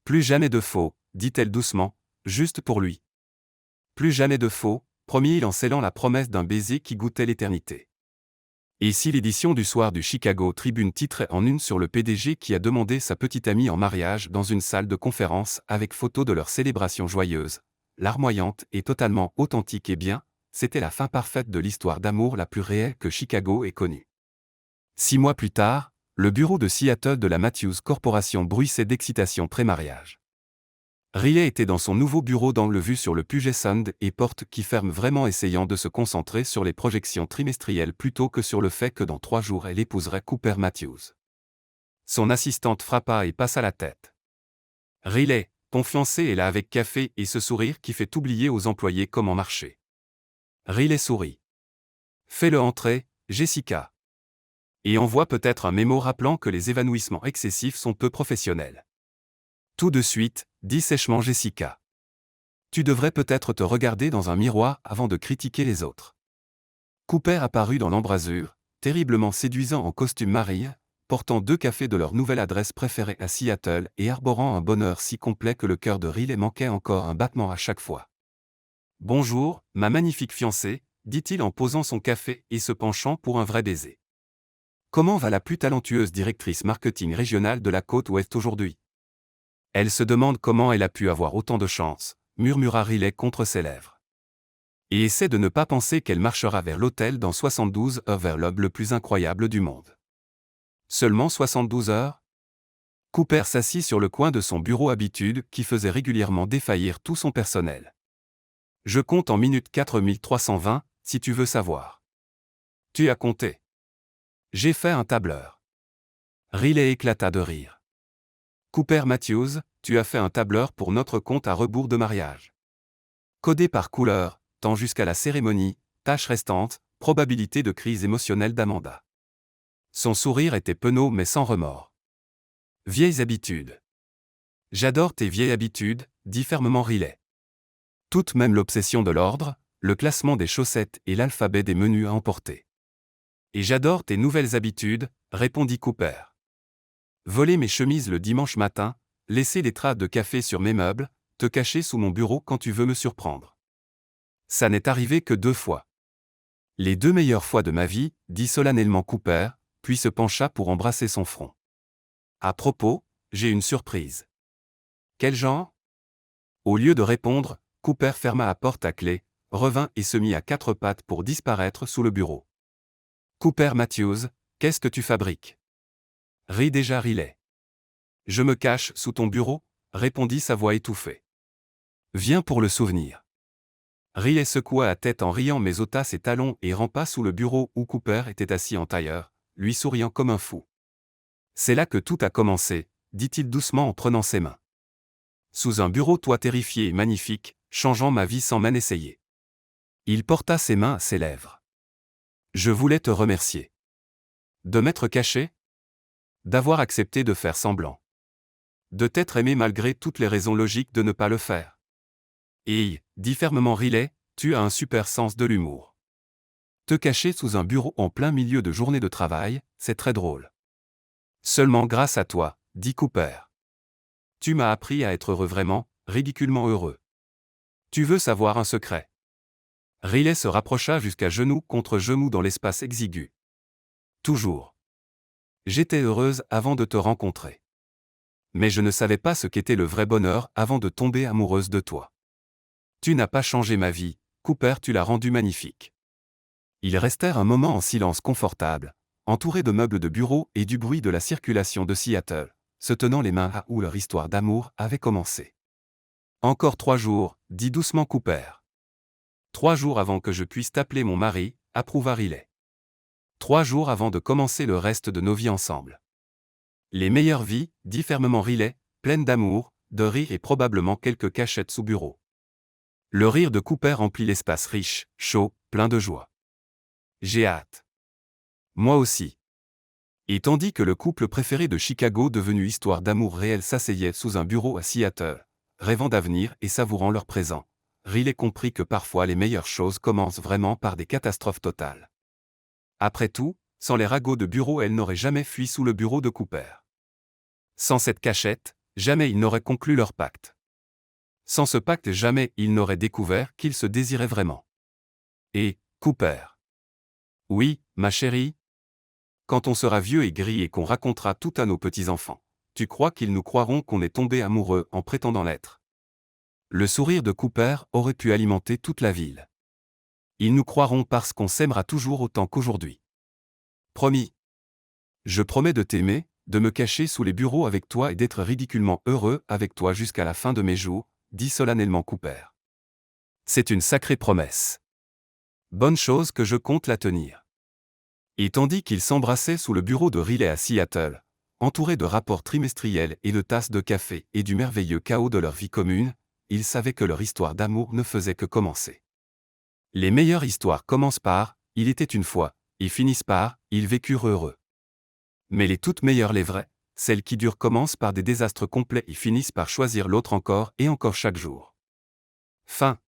Plus jamais de faux, dit-elle doucement, juste pour lui. Plus jamais de faux, promit-il en scellant la promesse d'un baiser qui goûtait l'éternité. Et si l'édition du soir du Chicago Tribune titrait en une sur le PDG qui a demandé sa petite amie en mariage dans une salle de conférence avec photo de leur célébration joyeuse, larmoyante et totalement authentique et bien, c'était la fin parfaite de l'histoire d'amour la plus réelle que Chicago ait connue. 6 mois plus tard, le bureau de Seattle de la Matthews Corporation bruissait d'excitation pré-mariage. Riley était dans son nouveau bureau d'angle vue sur le Puget Sound et porte qui ferme vraiment essayant de se concentrer sur les projections trimestrielles plutôt que sur le fait que dans 3 jours elle épouserait Cooper Matthews. Son assistante frappa et passa la tête. Riley, ton fiancé est là avec café et ce sourire qui fait oublier aux employés comment marcher. Riley sourit. Fais-le entrer, Jessica. Et envoie peut-être un mémo rappelant que les évanouissements excessifs sont peu professionnels. Tout de suite, dit sèchement Jessica. Tu devrais peut-être te regarder dans un miroir avant de critiquer les autres. Cooper apparut dans l'embrasure, terriblement séduisant en costume marine, portant 2 cafés de leur nouvelle adresse préférée à Seattle et arborant un bonheur si complet que le cœur de Riley manquait encore un battement à chaque fois. Bonjour, ma magnifique fiancée, dit-il en posant son café et se penchant pour un vrai baiser. Comment va la plus talentueuse directrice marketing régionale de la côte ouest aujourd'hui? Elle se demande comment elle a pu avoir autant de chance, murmura Riley contre ses lèvres. Et essaie de ne pas penser qu'elle marchera vers l'hôtel dans 72 heures vers l'homme le plus incroyable du monde. Seulement 72 heures? Cooper s'assit sur le coin de son bureau habitude qui faisait régulièrement défaillir tout son personnel. Je compte en minute 4320, si tu veux savoir. Tu as compté. J'ai fait un tableur. Riley éclata de rire. Cooper Matthews, tu as fait un tableur pour notre compte à rebours de mariage. Codé par couleur, temps jusqu'à la cérémonie, tâches restantes, probabilité de crise émotionnelle d'Amanda. Son sourire était penaud mais sans remords. Vieilles habitudes. J'adore tes vieilles habitudes, dit fermement Riley. Toute même l'obsession de l'ordre, le classement des chaussettes et l'alphabet des menus à emporter. Et j'adore tes nouvelles habitudes, répondit Cooper. Voler mes chemises le dimanche matin, laisser les traces de café sur mes meubles, te cacher sous mon bureau quand tu veux me surprendre. Ça n'est arrivé que 2 fois. Les 2 meilleures fois de ma vie, dit solennellement Cooper, puis se pencha pour embrasser son front. À propos, j'ai une surprise. Quel genre? Au lieu de répondre, Cooper ferma la porte à clé, revint et se mit à 4 pattes pour disparaître sous le bureau. Cooper Matthews, qu'est-ce que tu fabriques? Rit déjà Riley. Je me cache sous ton bureau, répondit sa voix étouffée. Viens pour le souvenir. Riley secoua la tête en riant mais ôta ses talons et rampa sous le bureau où Cooper était assis en tailleur, lui souriant comme un fou. C'est là que tout a commencé, dit-il doucement en prenant ses mains. Sous un bureau toit terrifié et magnifique, changeant ma vie sans même essayer. Il porta ses mains à ses lèvres. Je voulais te remercier. De m'être caché? D'avoir accepté de faire semblant. De t'être aimé malgré toutes les raisons logiques de ne pas le faire. Et, dit fermement Riley, tu as un super sens de l'humour. Te cacher sous un bureau en plein milieu de journée de travail, c'est très drôle. Seulement grâce à toi, dit Cooper. Tu m'as appris à être heureux vraiment, ridiculement heureux. Tu veux savoir un secret? Riley se rapprocha jusqu'à genou contre genou dans l'espace exigu. Toujours. J'étais heureuse avant de te rencontrer. Mais je ne savais pas ce qu'était le vrai bonheur avant de tomber amoureuse de toi. Tu n'as pas changé ma vie, Cooper, tu l'as rendue magnifique. Ils restèrent un moment en silence confortable, entourés de meubles de bureau et du bruit de la circulation de Seattle, se tenant les mains à où leur histoire d'amour avait commencé. Encore 3 jours, dit doucement Cooper. 3 jours avant que je puisse t'appeler mon mari, approuva Riley. 3 jours avant de commencer le reste de nos vies ensemble. Les meilleures vies, dit fermement Riley, pleines d'amour, de rire et probablement quelques cachettes sous bureau. Le rire de Cooper remplit l'espace riche, chaud, plein de joie. J'ai hâte. Moi aussi. Et tandis que le couple préféré de Chicago devenu histoire d'amour réel s'asseyait sous un bureau à Seattle, rêvant d'avenir et savourant leur présent, Riley comprit que parfois les meilleures choses commencent vraiment par des catastrophes totales. Après tout, Sans les ragots de bureau, elle n'aurait jamais fui sous le bureau de Cooper. Sans cette cachette, jamais ils n'auraient conclu leur pacte. Sans ce pacte, jamais ils n'auraient découvert qu'ils se désiraient vraiment. Et, Cooper. Oui, ma chérie. Quand on sera vieux et gris et qu'on racontera tout à nos petits-enfants, tu crois qu'ils nous croiront qu'on est tombé amoureux en prétendant l'être? Le sourire de Cooper aurait pu alimenter toute la ville. Ils nous croiront parce qu'on s'aimera toujours autant qu'aujourd'hui. Promis. Je promets de t'aimer, de me cacher sous les bureaux avec toi et d'être ridiculement heureux avec toi jusqu'à la fin de mes jours, dit solennellement Cooper. C'est une sacrée promesse. Bonne chose que je compte la tenir. Et tandis qu'ils s'embrassaient sous le bureau de Riley à Seattle, entourés de rapports trimestriels et de tasses de café et du merveilleux chaos de leur vie commune, ils savaient que leur histoire d'amour ne faisait que commencer. Les meilleures histoires commencent par « il était une fois » et finissent par « ils vécurent heureux ». Mais les toutes meilleures, les vraies, celles qui durent, commencent par des désastres complets et finissent par choisir l'autre encore et encore chaque jour. Fin.